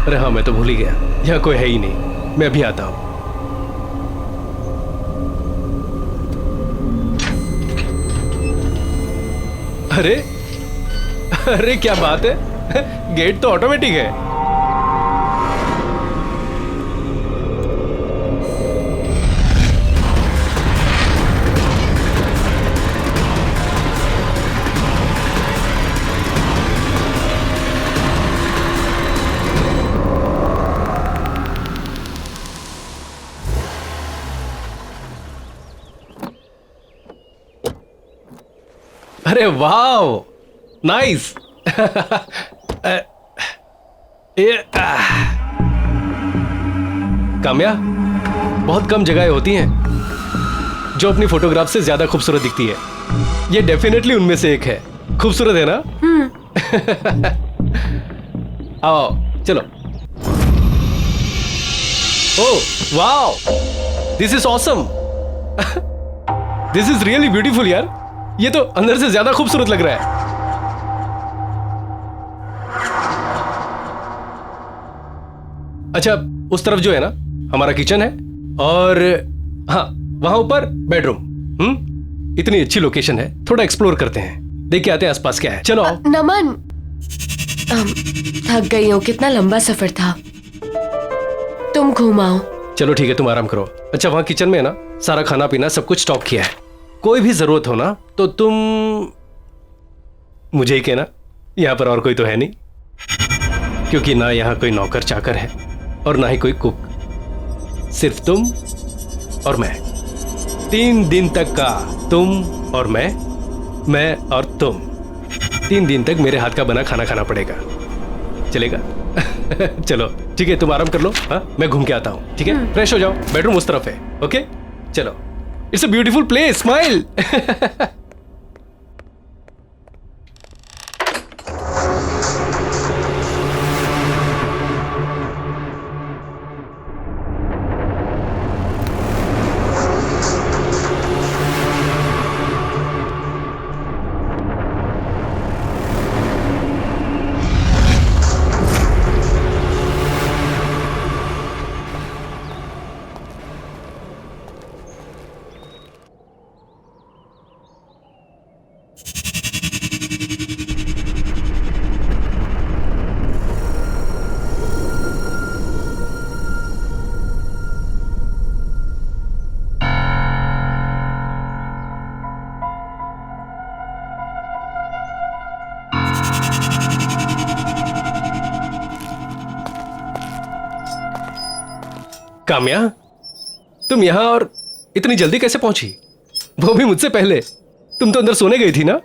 अरे हाँ, मैं तो भूल ही गया, यहाँ कोई है ही नहीं। मैं अभी आता हूँ। अरे अरे क्या बात है, गेट तो ऑटोमेटिक है। अरे वाह, नाइस। काम्या, बहुत कम जगहें होती हैं जो अपनी फोटोग्राफ से ज्यादा खूबसूरत दिखती है। ये डेफिनेटली उनमें से एक है। खूबसूरत है ना? आओ चलो। ओह वाह, this is awesome. This is really beautiful यार। ये तो अंदर से ज्यादा खूबसूरत लग रहा है। अच्छा, उस तरफ जो है ना, हमारा किचन है, और हाँ, वहां ऊपर बेडरूम। इतनी अच्छी लोकेशन है, थोड़ा एक्सप्लोर करते हैं, देख के आते हैं आसपास क्या है। चलो आओ। नमन, थक गई हूँ, कितना लंबा सफर था। तुम घुमाओ। चलो ठीक है, तुम आराम करो। अच्छा, वहां किचन में है ना, सारा खाना पीना सब कुछ स्टॉक किया है। कोई भी जरूरत हो ना तो तुम मुझे ही कहना। यहाँ पर और कोई तो है नहीं, क्योंकि ना यहाँ कोई नौकर चाकर है और ना ही कोई कुक। सिर्फ तुम और मैं। 3 दिन तक का तुम और मैं और तुम। 3 दिन तक मेरे हाथ का बना खाना खाना पड़ेगा। चलेगा? चलो ठीक है, तुम आराम कर लो। हाँ, मैं घूम के आता हूँ। ठीक है, फ्रेश हो जाओ। बेडरूम उस तरफ है। ओके चलो। It's a beautiful place, smile. Kamya, तुम यहाँ और इतनी जल्दी कैसे पहुंची? वो भी मुझसे पहले। तुम तो अंदर सोने गई थी ना?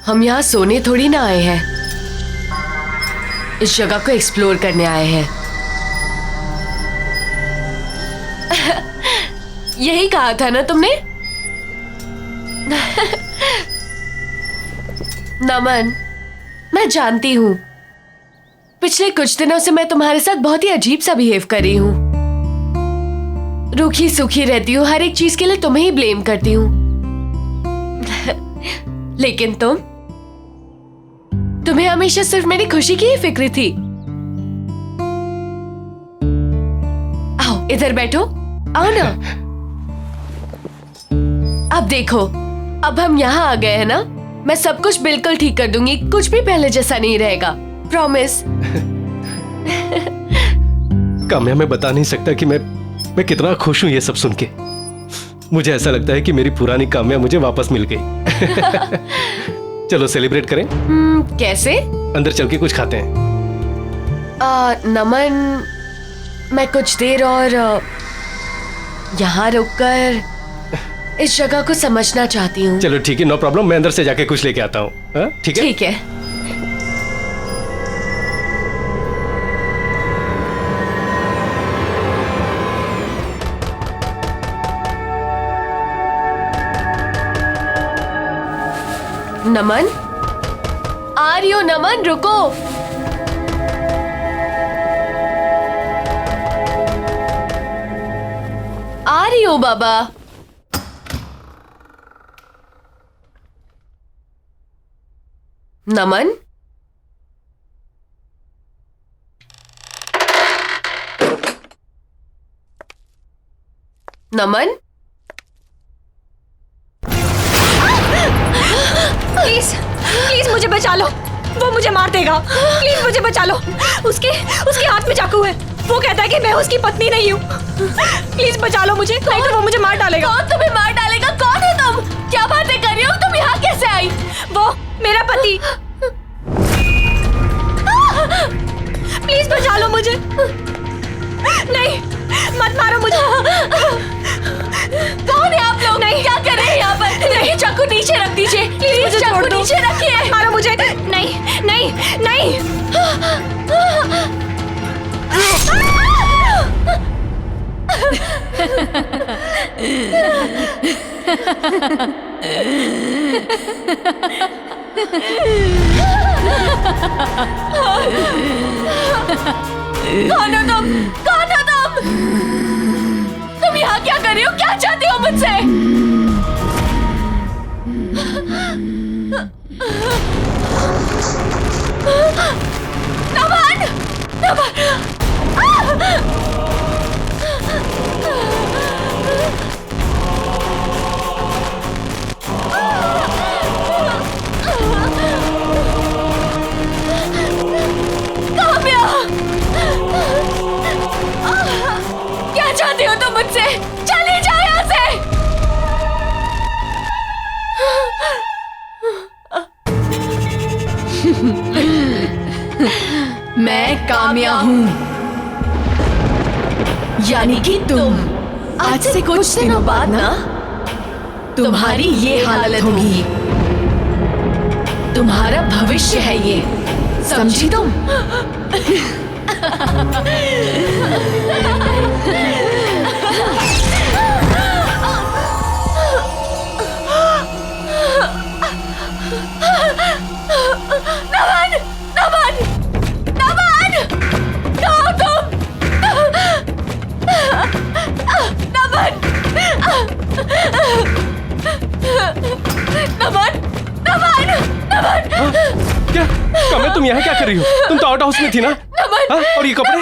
हम यहाँ सोने थोड़ी ना आए हैं, इस जगह को एक्सप्लोर करने आए हैं। यही कहा था ना तुमने? नमन, मैं जानती हूँ पिछले कुछ दिनों से मैं तुम्हारे साथ बहुत ही अजीब सा बिहेव कर रही हूँ। रूखी सूखी रहती हूँ, हर एक चीज के लिए तुम्हें ही ब्लेम करती हूँ। लेकिन तुम्हें हमेशा सिर्फ मेरी खुशी की ही फिक्र थी। आओ इधर बैठो, आओ ना। अब देखो, अब हम यहाँ आ गए हैं ना, मैं सब कुछ बिल्कुल ठीक कर दूंगी। कुछ भी पहले जैसा नहीं रहेगा, प्रॉमिस। काम्या, मैं बता नहीं सकता कि मैं कितना खुश हूं ये सब सुन के। मुझे ऐसा लगता है कि मेरी पुरानी काम्या मुझे वापस मिल गई। चलो सेलिब्रेट करें। कैसे? अंदर चल के कुछ खाते हैं। नमन, मैं कुछ देर और यहाँ रुककर इस जगह को समझना चाहती हूँ। चलो ठीक है, नो प्रॉब्लम। मैं अंदर से जाके कुछ लेके आता हूँ। ठीक है? ठीक है। नमन, आ रही हो? नमन रुको। आ रही हो बाबा। नमन, नमन, प्लीज प्लीज मुझे बचा लो, वो मुझे मार देगा। प्लीज मुझे बचा लो। उसके हाथ में चाकू है। वो कहता है कि मैं उसकी पत्नी नहीं हूँ। प्लीज बचा लो मुझे, नहीं तो वो मुझे मार डालेगा। कौन तुम्हें मार डालेगा? कौन है तुम? क्या बातें कर रही हो? तुम यहाँ कैसे आई? वो मेरा पति। प्लीज बचा लो मुझे। नहीं, मत मारो मुझे। कौन है आप लोग? नहीं, क्या कर रहे हैं यहाँ पर? नहीं, चाकू नीचे रख दीजिए। प्लीज मुझे छोड़ चाकू दो। नीचे रखिए। मारो मुझे। नहीं नहीं नहीं। कौन हो तुम? कौन हो तुम? तुम यहाँ क्या कर रही हो? क्या चाहती हो मुझसे? नमन! काम्या! क्या चाहती हो तुम मुझसे? चली जाओ यहाँ से! मैं काम्या हूँ, यानी कि तुम। आज से कुछ दिनों बाद ना तुम्हारी ये हालत होगी। तुम्हारा भविष्य है ये, समझी तुम? नमन! नमन! नमन! कहाँ हो तुम? नमन! नमन! नमन! नमन! क्या काम्या, तुम यहाँ क्या कर रही हो? तुम तो आउट हाउस में थी ना? नमन! हाँ? और ये कपड़े?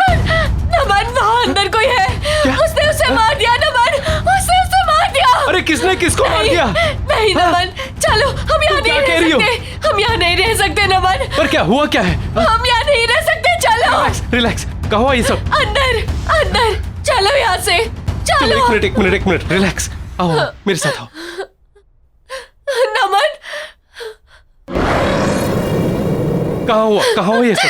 नमन, वहाँ अंदर कोई है। क्या? उसने उसे मार दिया। नमन, उसने उसे मार दिया। अरे किसने किसको मार दिया? नहीं नमन, चलो हम यहाँ क्या नहीं कह रह रही हो? सकते। हम यहाँ नहीं रह सकते नमन। पर क्या हुआ, क्या है? हम यहाँ नहीं रह सकते। चलो रिलैक्स रिलैक्स, कहाँ हुआ ये सब? अंदर अंदर चलो यहाँ से। चलो चलो एक मिनट रिलैक्स, आओ मेरे साथ आओ। नमन, कहाँ हुआ ये सब?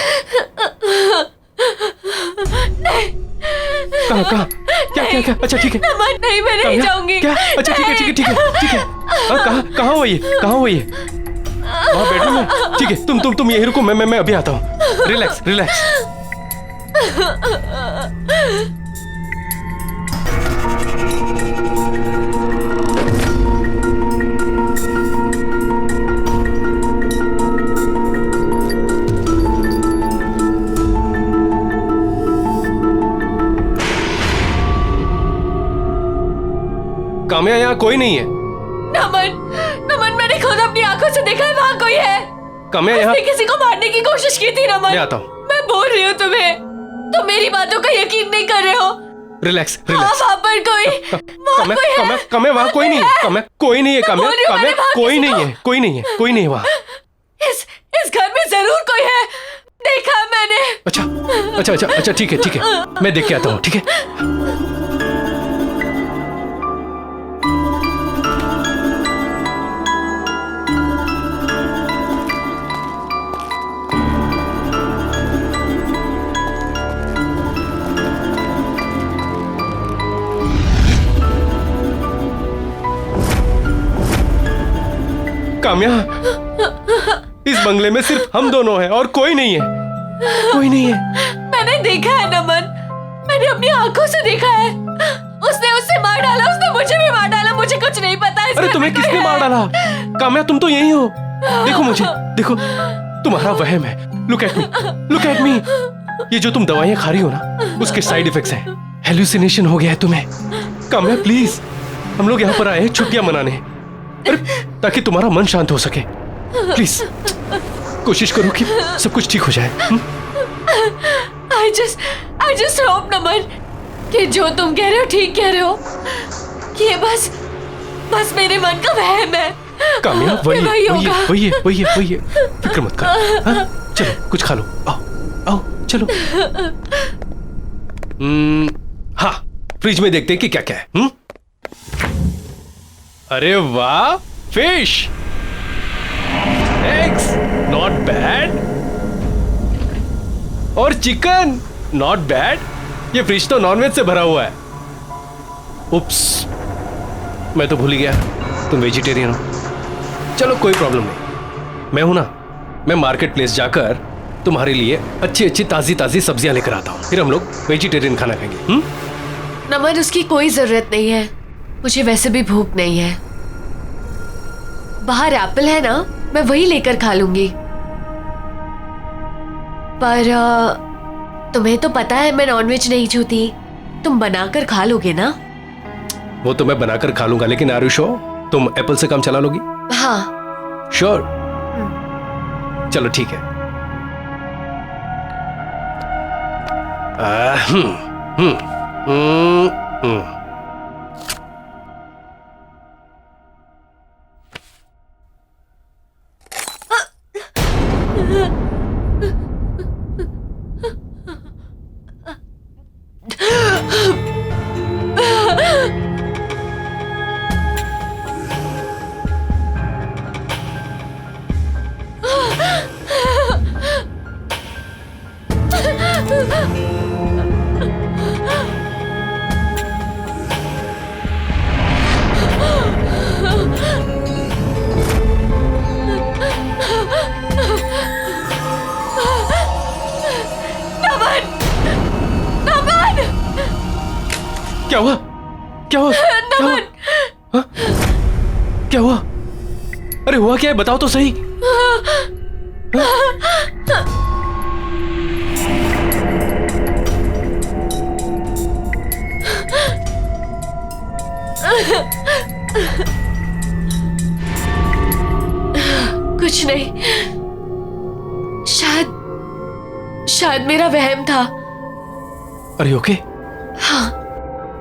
कहाँ क्या? अच्छा ठीक है। नमन नहीं, मैं नहीं काम्या? जाऊंगी। क्या? अच्छा ठीक है। कहाँ हुआ ये? वहाँ बेडरूम में? ठीक है, तुम यहीं रुको, मैं अभी आता हूँ। रिलैक्स। काम्या, यहाँ कोई नहीं है। नमन, मैंने खुद अपनी आंखों से देखा है, वहाँ कोई है। काम्या, यहाँ उसने किसी को मारने की कोशिश की थी। नमन, मैं आता हूँ। मैं बोल रही हूँ तुम्हें, तुम मेरी बातों का यकीन नहीं कर रहे हो। रिलैक्स। वहाँ पर कोई है। काम्या, वहाँ कोई नहीं है। काम्या, कोई नहीं है। काम्या, बोल रही हूँ, मैंने वहाँ कोई नहीं है वहाँ। इस घर में जरूर कोई है, देखा मैंने। अच्छा ठीक है, मैं देख के आता हूँ। ठीक है। काम्या, इस बंगले में सिर्फ हम दोनों हैं और कोई नहीं है। मैंने देखा है नमन, मैंने अपनी आंखों से देखा है। उसने उससे मार डाला, उसने मुझे भी मार डाला। मुझे कुछ नहीं पता। अरे तुम्हें किसने मार डाला? काम्या, तुम तो यही हो। देखो मुझे, देखो, तुम्हारा वहम है। Look at me. ये जो तुम दवाइयां खा रही हो ना, उसके साइड इफेक्ट्स हैं। हेलुसिनेशन हो गया है तुम्हें। काम्या प्लीज, हम लोग यहाँ पर आए हैं छुट्टियां मनाने, ताकि तुम्हारा मन शांत हो सके। प्लीज कोशिश करो कि सब कुछ ठीक हो जाए। I just hope नमन कि जो तुम कह रहे हो ठीक कह रहे हो। ये बस बस मेरे मन का वहम है। काम्या, वही है, वही वही होगा। है, वही है, वही है, वही है। फिक्र मत कर। हाँ? चलो कुछ खा लो। आओ आओ चलो। हाँ, फ्रिज में देखते हैं कि क्या क्या है। अरे वाह, फिश, एग्स, नॉट बैड, और चिकन, नॉट बैड। ये फ्रिज तो नॉनवेज से भरा हुआ है। उप्स, मैं तो भूल ही गया तुम वेजिटेरियन हो। चलो कोई प्रॉब्लम नहीं, मैं हूं ना। मैं मार्केट प्लेस जाकर तुम्हारे लिए अच्छी अच्छी ताजी ताजी सब्जियां लेकर आता हूँ, फिर हम लोग वेजिटेरियन खाना खाएंगे। नमन, उसकी कोई जरूरत नहीं है, मुझे वैसे भी भूख नहीं है। बाहर एप्पल है ना, मैं वही लेकर खा लूंगी। पर तुम्हें तो पता है मैं नॉनवेज नहीं छूती, तुम बनाकर खा लोगे ना? वो तो मैं बनाकर खा लूंगा, लेकिन आर यू श्योर तुम एप्पल से काम चला लोगी? हाँ। श्योर? चलो ठीक है। क्या हुआ? क्या हुआ? क्या हुआ? हाँ? क्या हुआ? अरे हुआ क्या है, बताओ तो सही। कुछ नहीं, शायद मेरा वहम था। अरे ओके? हाँ।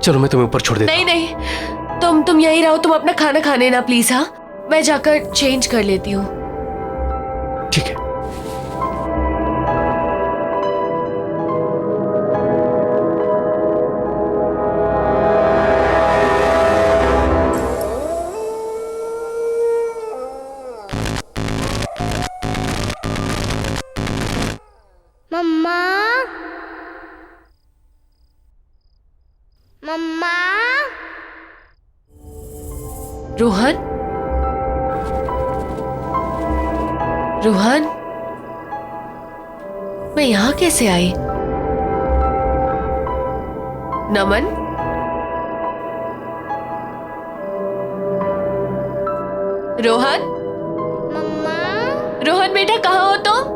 चलो मैं तुम्हें ऊपर छोड़ देता हूं। नहीं, तुम यहीं रहो, तुम अपना खाना खाने ना प्लीज। हाँ, मैं जाकर चेंज कर लेती हूँ। ठीक है। मम्मा, मम्मा। रोहन, रोहन, मैं यहाँ कैसे आई? नमन, रोहन, मम्मा। रोहन बेटा, कहाँ हो तुम?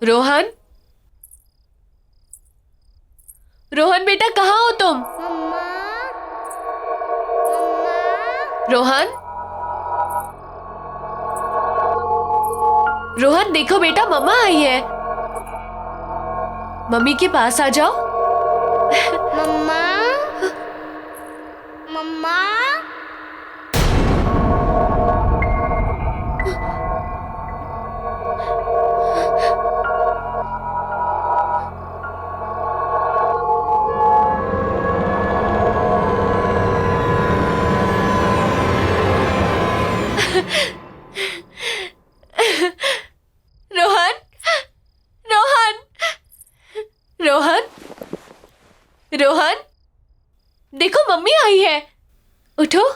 रोहन, रोहन बेटा, कहाँ हो तुम? मम्मा, रोहन, रोहन देखो बेटा, मम्मा आई है। मम्मी के पास आ जाओ। मम्मा, मम्मा। रोहन, रोहन, रोहन, रोहन, देखो मम्मी आई है, उठो।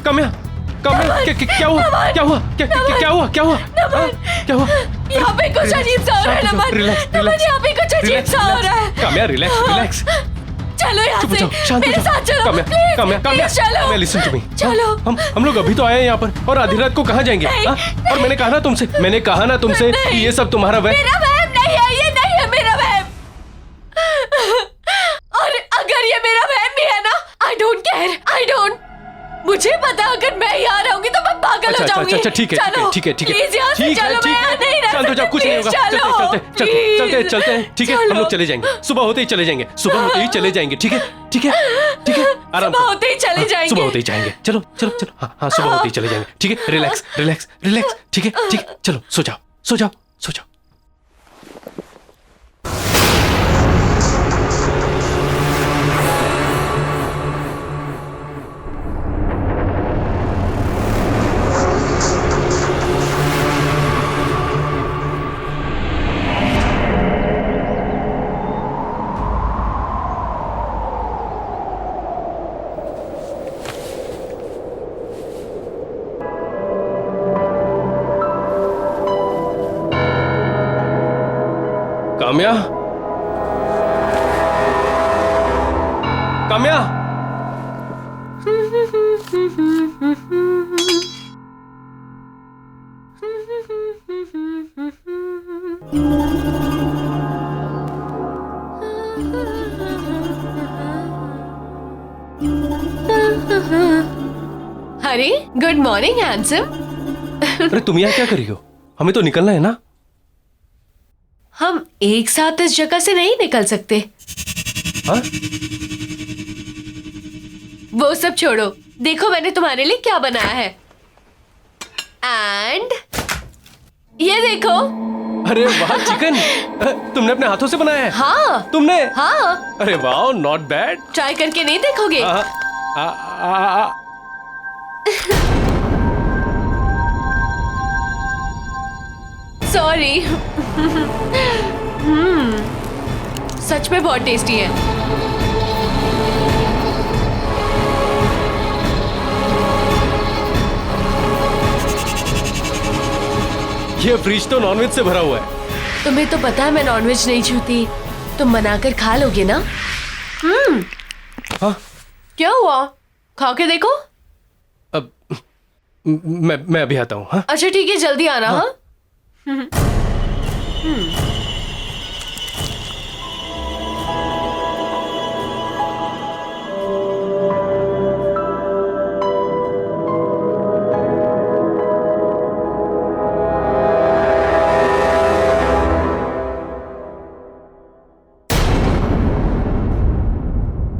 काम्या, काम्या, क्या हुआ? क्या हुआ? क्या हुआ? क्या हुआ? क्या हुआ? यहाँ पे कुछ अजीब सा हो रहा है नमन। नमन, यहाँ पे कुछ अजीब सा हो रहा है। Kamya, relax, relax. चलो यहाँ चुप हो से, जाओ, शांत हो मेरे जाओ। साथ चलो। काम्या, प्लीज, काम्या, काम्या, प्लीज चलो। Kamya, listen to me. चलो। हम लोग अभी तो आए हैं यहाँ पर, और आधी रात को कहाँ जाएंगे? नहीं, हाँ? और मैंने कहा ना तुमसे कि ये सब तुम्हारा वह। मेरा वहम नहीं है, ये नहीं है मेरा वहम। और अगर ये मेरा वहम भी है ना, I don't care, I don't. मुझे पता अगर मैं यहाँ रहूंगी तो मैं पागल हो जाऊंगी। अच्छा, ठीक है, चलो, ठीक है, ठीक है, प्लीज यहाँ से ठीक है, चलो, ठीक मैं यहाँ नहीं है। रह शांत हो जाओ, सकती, कुछ नहीं होगा। प्लीज चलो, चलते हैं, ठीक है, हम लोग चले जाएंगे। सुबह होते ही चले जाएंगे, सुबह होते ही चले जाएंगे, ठीक है, ठीक है, ठीक है, आराम सुबह से। होते ही चले जाएंगे। सुबह होते ही जाएंगे, चलो चलो चलो, हाँ सुबह होते ही चले जाएंगे, ठीक है, रिलैक्स रिलैक्स रिलैक्स, ठीक है, ठीक है, चलो सो जाओ, सो जाओ, सो जाओ। काम्या, काम्या, अरे गुड मॉर्निंग हैंडसम। अरे तुम यहाँ क्या कर रही हो? हमें तो निकलना है ना। हम एक साथ इस जगह से नहीं निकल सकते। हाँ? वो सब छोड़ो, देखो मैंने तुम्हारे लिए क्या बनाया है। एंड ये देखो। अरे वाह, चिकन तुमने अपने हाथों से बनाया है? हाँ तुमने? हाँ, अरे वाह, नॉट बैड। ट्राई करके नहीं देखोगे? सॉरी। सच में बहुत टेस्टी है। ये फ्रिज तो नॉनवेज से भरा हुआ है। तुम्हें तो पता है मैं नॉनवेज नहीं छूती, तुम बनाकर खा लोगे ना? हाँ? क्या हुआ, खा के देखो। अब मैं अभी आता हूँ। हाँ? अच्छा ठीक है, जल्दी आना। हाँ,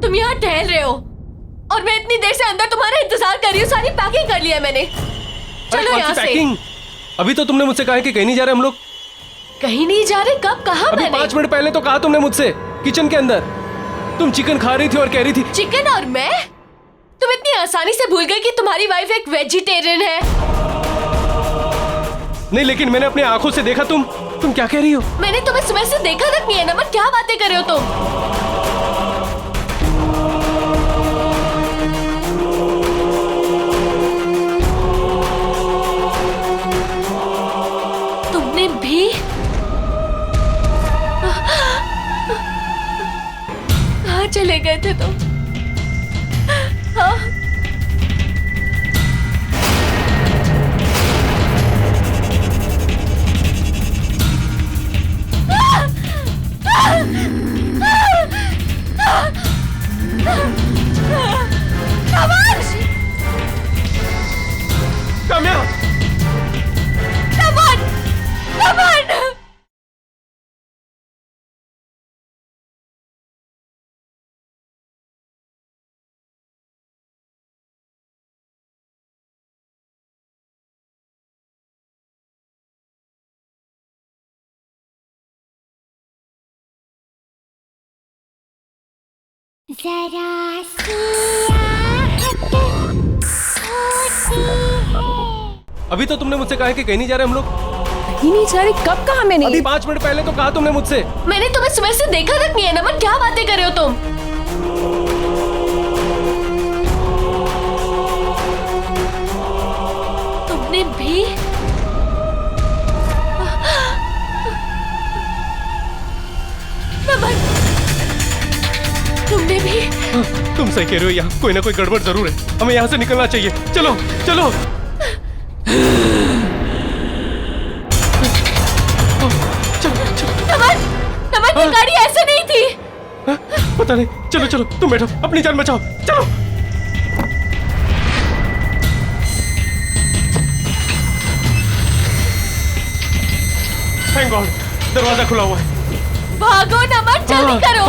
तुम यहाँ टहल रहे हो और मैं इतनी देर से अंदर तुम्हारा इंतजार कर रही हूँ। सारी पैकिंग कर लिया है मैंने। अरे चलो कौन यहाँ सी से। पैकिंग? अभी तो तुमने मुझसे कहा है कि कहीं नहीं जा रहे हम लोग। कहीं नहीं जा रहे? कब कहा अभी मैंने? 5 मिनट पहले तो कहा तुमने मुझसे, किचन के अंदर तुम चिकन खा रही थी और कह रही थी। चिकन और मैं? तुम इतनी आसानी से भूल गए कि तुम्हारी वाइफ एक वेजिटेरियन है। नहीं, लेकिन मैंने अपनी आंखों से देखा। तुम क्या कह रही हो? मैंने तुम्हें सुबह से देखा तक नहीं है नमन, क्या बातें कर रहे हो तुम? तुमने भी? कहाँ चले गए थे तुम? हाँ? काम्या! नमन! नमन! जरा सी आहट होती है। अभी तो तुमने मुझसे कहा है कि कहीं नहीं जा रहे हम लोग। ही नहीं जा रही, कब कहा मैंने? अभी 5 मिनट पहले तो कहा तुमने मुझसे। मैंने तुम्हें सुबह से देखा तक नहीं है नमन, क्या बातें कर रहे हो तुम? तुम सही कह रहे हो, यहाँ कोई ना कोई गड़बड़ जरूर है। हमें यहाँ से निकलना चाहिए। चलो चलो। नमन, नमन ये गाड़ी ऐसे नहीं थी। पता नहीं। चलो चलो, तुम बैठो, अपनी जान बचाओ। चलो। थैंक गॉड, दरवाजा खुला हुआ है। भागो नमन, जल्दी करो।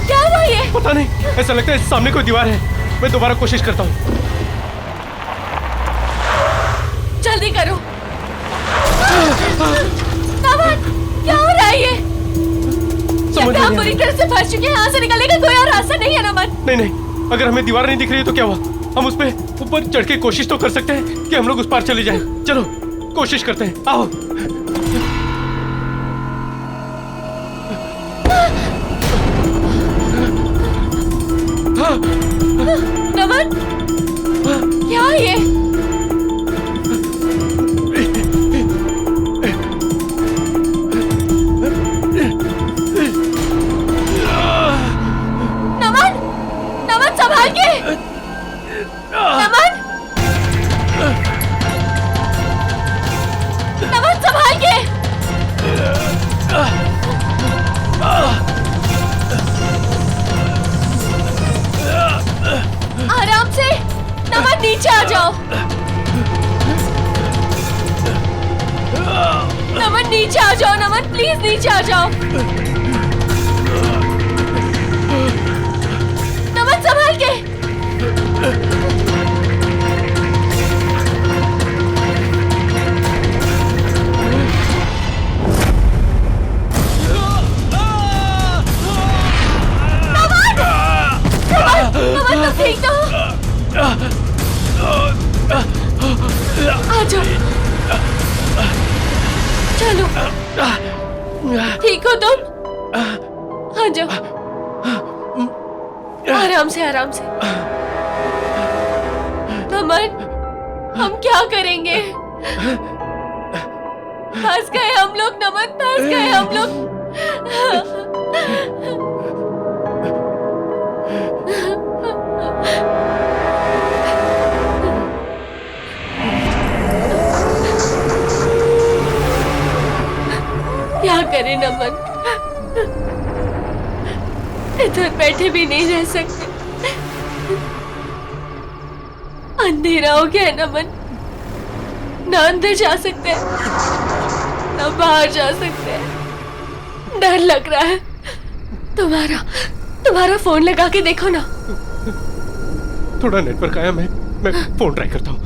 क्या हुआ ये? पता नहीं, ऐसा लगता है सामने कोई दीवार है। मैं दोबारा कोशिश करता हूँ। जल्दी करो। नमन, क्या हो रहा है ये? समझ हम नहीं पूरी आ तरह से फंस चुके हैं। यहाँ से निकलने का कोई और रास्ता नहीं है नमन। नहीं नहीं, अगर हमें दीवार नहीं दिख रही है तो क्या हुआ? हम उस पे ऊपर चढ़ के कोशिश तो कर सकते हैं कि हम लोग उस पार चले जाएं। चलो कोशिश करते हैं, आओ। नमन, क्या है ये? नमन, नमन संभाल के। नमन, नमन संभाल के। आराम से। नमन नीचे आ जाओ। नमन नीचे आ जाओ। नमन प्लीज नीचे आ जाओ। नमन संभाल के। नमन तो ठीक तो आ जाओ। चलो, ठीक हो तुम? आ जाओ। आराम से, आराम से। नमन, हम क्या करेंगे? फंस गए हम लोग नमन, फंस गए हम लोग। क्या करें नमन, इधर बैठे भी नहीं रह सकते। अंधेरा हो गया है नमन, ना अंदर जा सकते हैं ना बाहर जा सकते हैं। डर लग रहा है। तुम्हारा फोन लगा के देखो ना। थोड़ा नेटवर्क आया, मैं फोन ट्राई करता हूँ।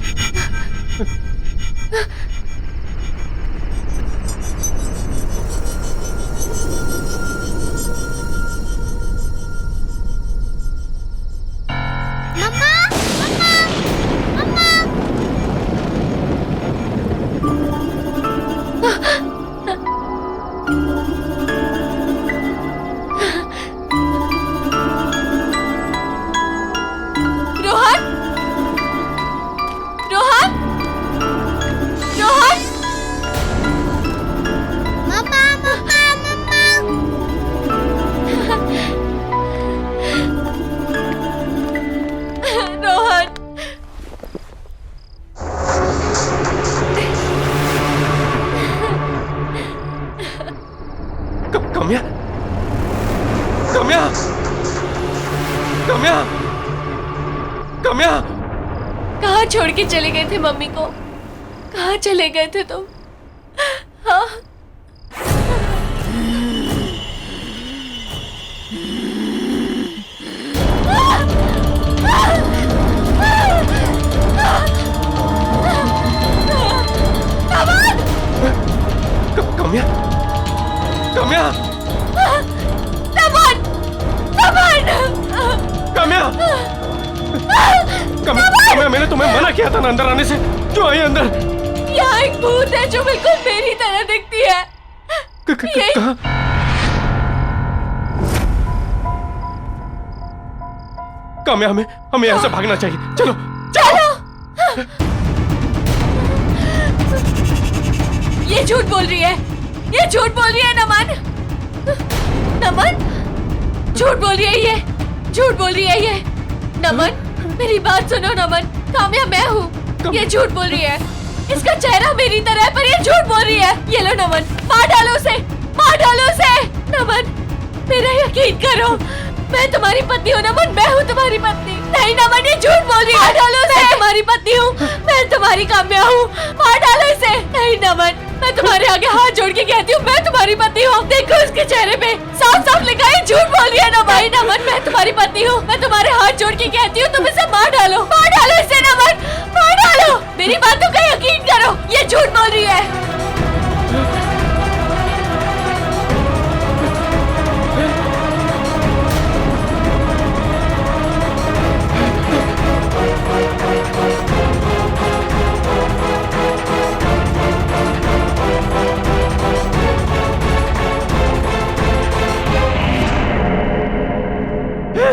कम्या, कहाँ छोड़ के चले गए थे मम्मी को? कहाँ चले गए थे तुम? हाँ? कम्या, कम्या, कम्या, कम्या, मैंने तुम्हें मना किया था ना अंदर आने से। क्यों आई अंदर? यहाँ एक भूत है जो बिल्कुल मेरी तरह दिखती है। कहाँ? कम्या, हमें यहाँ से भागना चाहिए। चलो चलो। ये झूठ बोल रही है। ये झूठ बोल रही है नमन। नमन झूठ बोल रही है ये, झूठ बोल रही है ये। नमन मेरी बात सुनो नमन, काम्या मैं हूँ। ये झूठ बोल रही है, इसका चेहरा मेरी तरह है पर ये झूठ बोल रही है। ये लो नमन, मार डालो उसे, मार डालो उसे। नमन मेरा यकीन करो, मैं तुम्हारी पत्नी हूँ नमन, मैं हूँ तुम्हारी पत्नी। नहीं नमन ये झूठ बोल रही है, मार डालो उसे। मैं तुम्हारी पत्नी हूँ, मैं तुम्हारी काम्या हूँ, मार डालो इसे। नहीं नमन मैं तुम्हारे आगे हाथ जोड़ के कहती हूँ मैं तुम्हारी पत्नी हूँ। देखो उसके चेहरे पे साफ साफ लिखा है झूठ बोल रही है नमन। नहीं नमन मैं तुम्हारी पत्नी हूँ, मैं तुम्हारे हाथ जोड़ के कहती हूँ तुम इसे मार डालो, मार डालो इसे नमन, मार डालो। मेरी बातों का यकीन करो, ये झूठ बोल रही है।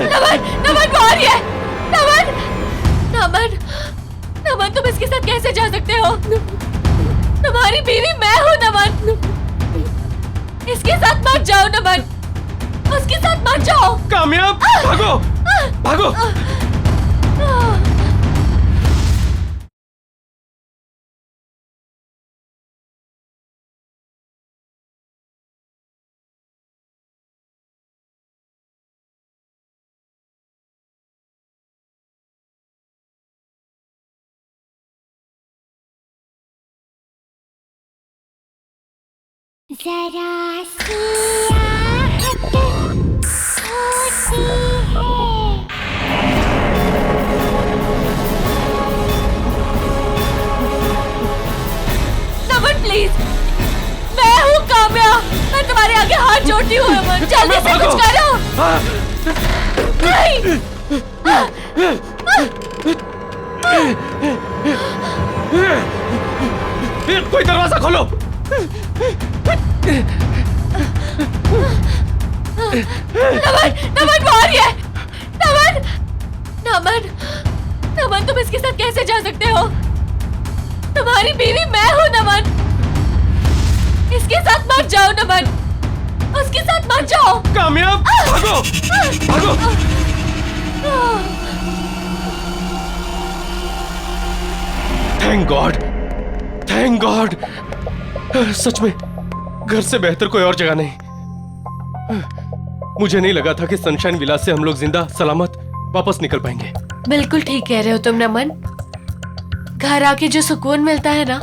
नमन नमन वो आ रही है। नमन नमन नमन तुम इसके साथ कैसे जा सकते हो? तुम्हारी बीवी मैं हूँ नमन, इसके साथ मत जाओ नमन, उसके साथ मत जाओ। कामयाब भागो, भागो। जरा सी आहट होती है। नमन प्लीज, मैं हूँ काम्या, मैं तुम्हारे आगे हाथ जोड़ती हूँ नमन, जल्दी से कुछ करो। नहीं कोई दरवाजा खोलो। नमन नमन वो आ रही है। नमन नमन नमन तुम इसके साथ कैसे जा सकते हो? तुम्हारी बीवी मैं हूँ नमन, इसके साथ मत जाओ नमन, उसके साथ मत जाओ। कामयाब भागो, भागो। Thank God, thank God. सच में घर से बेहतर कोई और जगह नहीं। मुझे नहीं लगा था कि सनशाइन विलास से हम लोग जिंदा सलामत वापस निकल पाएंगे। बिल्कुल ठीक कह रहे हो तुम नमन। घर आके जो सुकून मिलता है ना,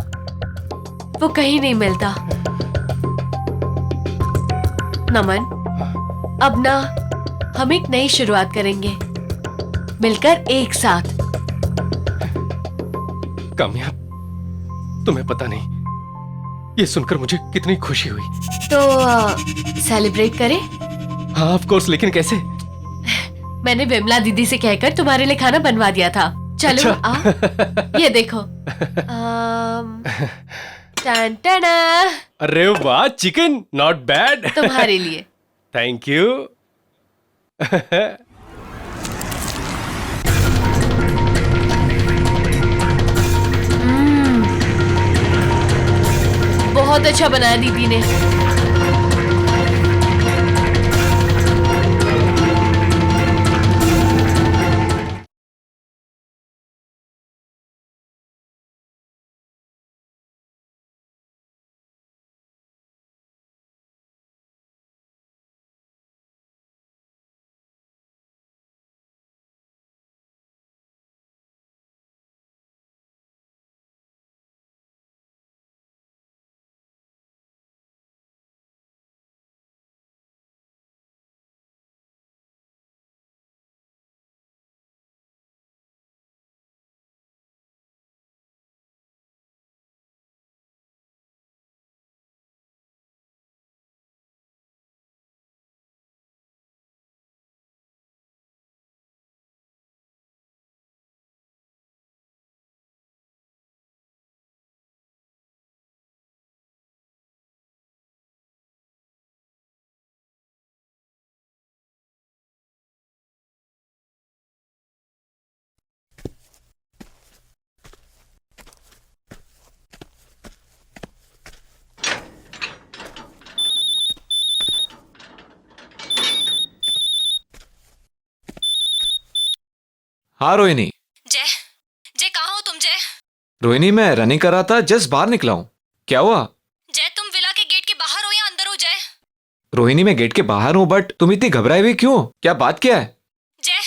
वो कहीं नहीं मिलता। नमन अब ना हम एक नई शुरुआत करेंगे, मिलकर एक साथ। कामयाब तुम्हें पता नहीं ये सुनकर मुझे कितनी खुशी हुई। तो सेलिब्रेट करें? हाँ ऑफ कोर्स, लेकिन कैसे? मैंने विमला दीदी से कहकर तुम्हारे लिए खाना बनवा दिया था। चलो अच्छा। आओ, ये देखो। टन टना, अरे वाह, चिकन नॉट बैड। तुम्हारे लिए। Thank you. बहुत अच्छा बनाया दीदी ने। हाँ रोहिणी। जय, जय कहाँ हो तुम जय? रोहिणी मैं रनिंग कर रहा था, जस्ट बाहर निकला हूँ। क्या हुआ? जय तुम विला के गेट के बाहर हो या अंदर हो जय? रोहिणी मैं गेट के बाहर हूँ, बट तुम इतनी घबराई हुई क्यों? क्या बात क्या है? जय,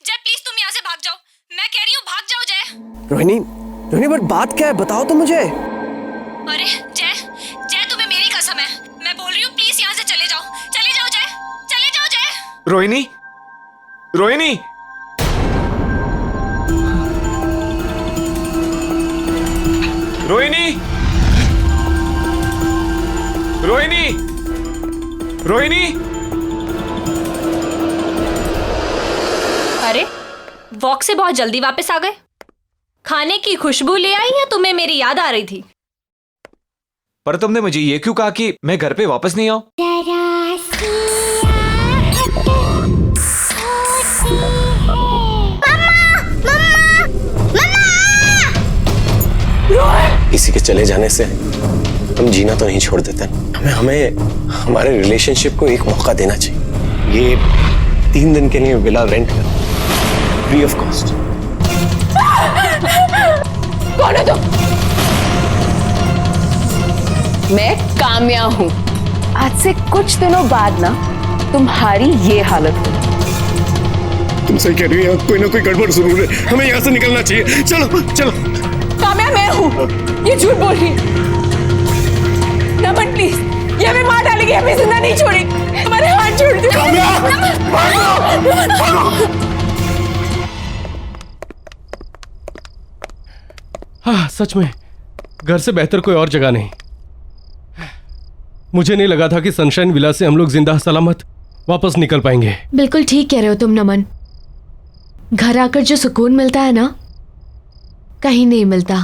जय प्लीज तुम यहाँ से भाग जाओ। मैं कह रही हूँ भाग जाओ जय। रोहिणी, रोहिणी बट बात क्या है, बताओ तो मुझे। अरे जय, जय तुम्हें मेरी कसम है, मैं बोल रही हूँ प्लीज यहाँ से चले जाओ। चले जाओ जय, चले जाओ जय। रोहिणी, रोहिणी, रोहिणी, रोहिणी, रोहिणी। अरे वॉक से बहुत जल्दी वापस आ गए। खाने की खुशबू ले आई या तुम्हें मेरी याद आ रही थी? पर तुमने मुझे ये क्यों कहा कि मैं घर पे वापस नहीं आऊं? जरा सी आहट होती है। किसी के चले जाने से हम जीना तो नहीं छोड़ देते। हमें हमारे रिलेशनशिप को एक मौका देना चाहिए। ये 3 दिन के लिए विला रेंट कर, फ्री ऑफ कॉस्ट। कौन है तुम? मैं काम्या हूँ। आज से कुछ दिनों बाद ना तुम्हारी ये हालत होगी। तुम सही कह रही हो, कोई ना कोई गड़बड़ जरूर है। हमें यहाँ से निकलना चाहिए। चलो चलो। काम्या मैं हूँ, ये झूठ बोल रही है। नमन प्लीज, ये हमें मार डालेगी, हमें जिंदा नहीं छोड़ेगी। हमारे हाथ छोड़ दो। हाँ सच में घर से बेहतर कोई और जगह नहीं। मुझे नहीं लगा था कि सनशाइन विला से हम लोग जिंदा सलामत वापस निकल पाएंगे। बिल्कुल ठीक कह रहे हो तुम नमन। घर आकर जो सुकून मिलता है ना, कहीं नहीं मिलता।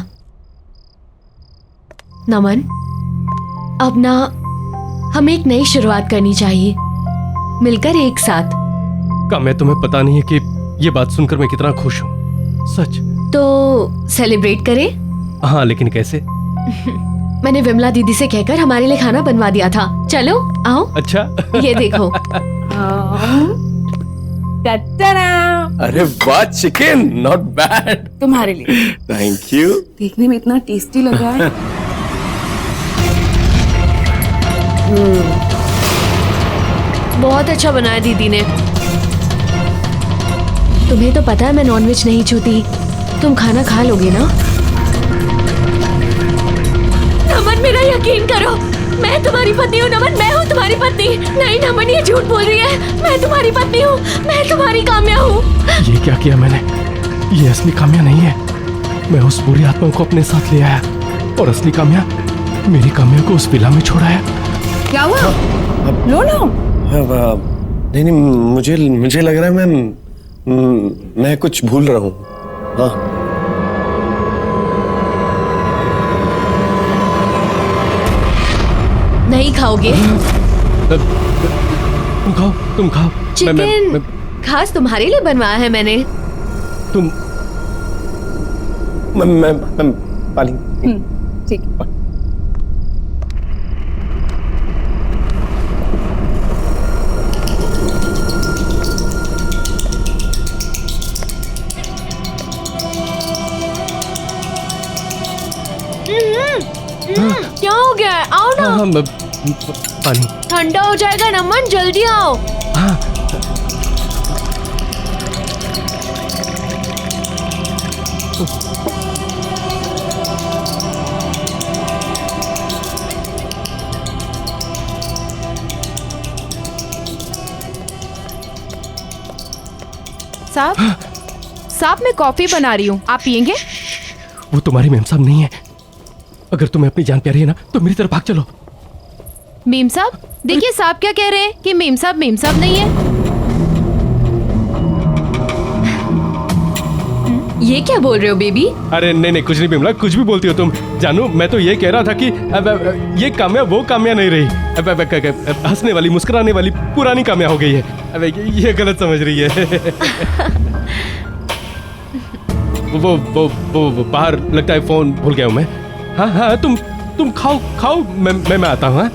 नमन, अब ना हमें एक नई शुरुआत करनी चाहिए, मिलकर एक साथ। काम्या तुम्हें पता नहीं है कि ये बात सुनकर मैं कितना खुश हूँ, सच। तो सेलिब्रेट करें? हाँ लेकिन कैसे? मैंने विमला दीदी से कहकर हमारे लिए खाना बनवा दिया था। चलो आओ। अच्छा ये देखो। अरे वाह, चिकन नॉट बैड। तुम्हारे लिए। Thank you. देखने में इतना टेस्टी लग रहा है। बहुत अच्छा बनाया दीदी ने। तुम्हें तो पता है मैं नॉनवेज नहीं छूती। तुम खाना खा लोगे ना? नमन मेरा यकीन करो, मैं तुम्हारी पत्नी हूँ। नमन मैं हूँ तुम्हारी पत्नी। नहीं नमन ये झूठ बोल रही है। मैं तुम्हारी पत्नी हूँ, मैं तुम्हारी काम्या हूँ। ये क्या किया मैंने? ये असली काम्या नहीं है। मैं उस बुरी आत्मा को अपने साथ ले आया और असली काम्या मेरी काम्या को उस विला में छोड़ाया। क्या हुआ? लो लो। नहीं नहीं, मुझे लग रहा है मैं कुछ भूल रहा हूँ। हाँ नहीं खाओगे? तुम खाओ, तुम खाओ। चिकन खास तुम्हारे लिए बनवाया है मैंने। तुम मैं पानी। ठीक। क्या हो गया है? आओ ना। हाँ, पानी। ठंडा हो जाएगा नमन, जल्दी आओ। हाँ साहब मैं कॉफी बना रही हूँ, आप पियेंगे? वो तुम्हारी मेम साहब नहीं है। अगर तुम्हें अपनी जान प्यारी है ना तो मेरी तरफ भाग चलो। मेम साहब देखिए, साहब क्या कह रहे हैं कि मेम साहब नहीं है। ये क्या बोल रहे हो बेबी? अरे नहीं कुछ नहीं बिमला, कुछ भी बोलती हो तुम। जानू मैं तो ये कह रहा था कि ये काम्या वो काम्या नहीं रही। हंसने वाली मुस्कुराने वाली पुरानी काम्या हो गई है। ये गलत समझ रही है। वो बाहर लगता है फोन भूल गया हूँ मैं। हाँ तुम खाओ मैं आता हूँ। हाँ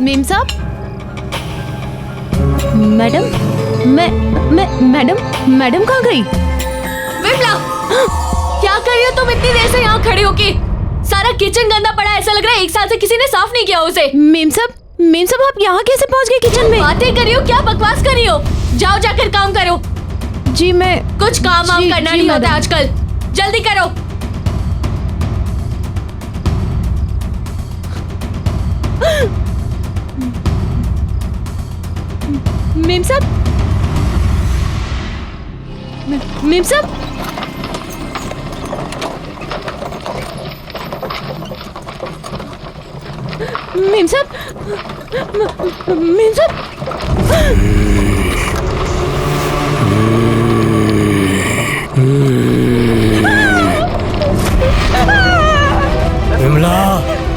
मेम साहब, मैडम, मैं मैडम कहाँ गई? विमला, क्या कर रही हो तुम इतनी देर से यहाँ खड़ी होके? सारा किचन गंदा पड़ा है, ऐसा लग रहा है 1 साल से किसी ने साफ नहीं किया उसे। मेम साहब आप यहाँ कैसे पहुँच गए किचन में? बातें कर रही हो, क्या बकवास कर रही हो? जाओ जाकर काम करो। जी मैं कुछ काम वाम करना नहीं होता मैडम। आजकल, जल्दी करो। मेम साहब, मेम साहब, मेम साहब, मेम साहब, विमला,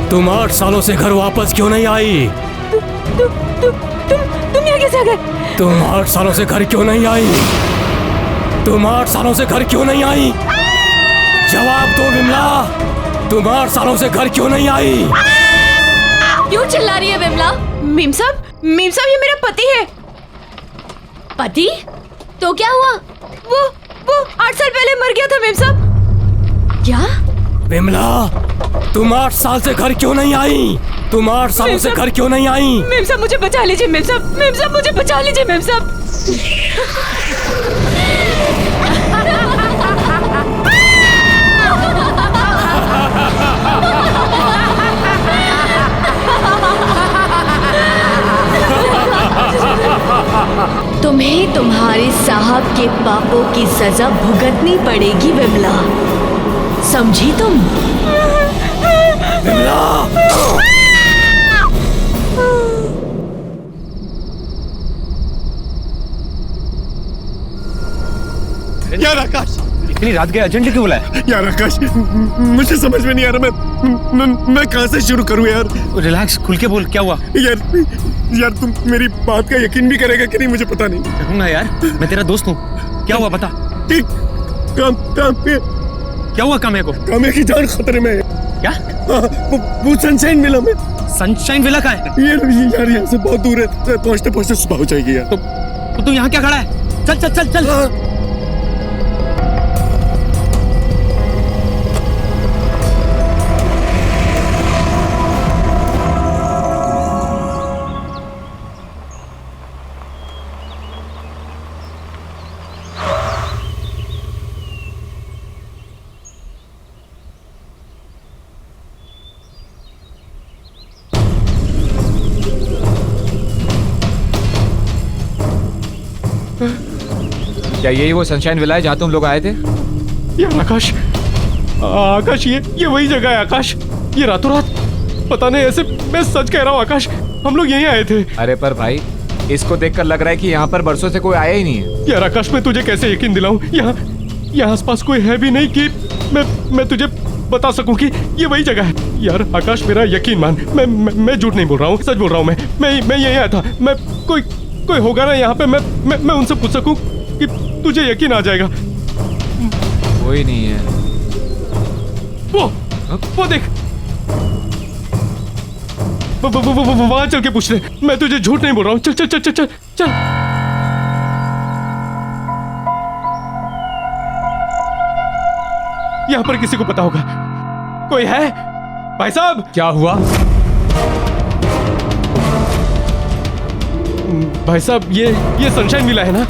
तुम 8 सालों से घर वापस क्यों नहीं आई? तुम यहाँ कैसे आ गए? तुम 8 सालों से घर क्यों नहीं आई? तुम 8 सालों से घर क्यों नहीं आई? जवाब दो विमला, तुम 8 सालों से घर क्यों नहीं आई? क्यों चिल्ला रही है विमला? मेम साहब ये मेरा पति है। पति? तो क्या हुआ? वो 8 साल पहले मर गया था मेम साहब। क्या? विमला, तुम 8 साल से घर क्यों नहीं आई? तुम 8 सालों से घर क्यों नहीं आई? मेम साहब मुझे बचा लीजिए, मेम साहब मुझे बचा लीजिए मेम साहब। तुम्हें तुम्हारे साहब के पापों की सजा भुगतनी पड़ेगी विमला, समझी तुम? विमला! यार आकाश, इतनी रात के अर्जेंटली क्यों बुलाया? यार आकाश, मुझे समझ में नहीं आ रहा, मैं कहाँ से शुरू करूँ यार? रिलैक्स, खुल के बोल, क्या हुआ? यार तुम मेरी बात का यकीन भी करेगा कि नहीं मुझे पता नहीं। करूंगा यार, मैं तेरा दोस्त हूँ। क्या हुआ बता? ठीक, क्या हुआ काम्या को? काम्या की जान खतरे में है। क्या? वो सनशाइन विला में। सनशाइन विला का है? ये यार यहाँ से बहुत दूर है, पहुँचते पहुँचते सुबह हो जाएगी यार। तो तू यहाँ क्या खड़ा है? चल चल चल चल। क्या यही वो सनशाइन विला है जहाँ तुम लोग आए थे? यार आकाश ये वही जगह है आकाश। ये रातों रात, पता नहीं, ऐसे मैं सच कह रहा हूँ आकाश, हम लोग यहीं आए थे। अरे पर भाई, इसको देखकर लग रहा है कि यहाँ पर बरसों से कोई आया ही नहीं है। यार आकाश, मैं तुझे कैसे यकीन दिलाऊं? यहाँ आसपास कोई है भी नहीं कि मैं तुझे बता सकूं कि ये वही जगह है। यार आकाश, मेरा यकीन मान, मैं झूठ नहीं बोल रहा हूँ, सच बोल रहा हूँ। मैं यहीं आया था। मैं कोई होगा ना यहाँ पे, मैं उनसे पूछ सकूं कि तुझे यकीन आ जाएगा। कोई नहीं है। वो देख, वहां चल के पूछ ले। मैं तुझे झूठ नहीं बोल रहा हूँ। चल चल चल चल चल चल। यहाँ पर किसी को पता होगा। कोई है भाई साहब? क्या हुआ? भाई साहब, ये सनशाइन विला है ना?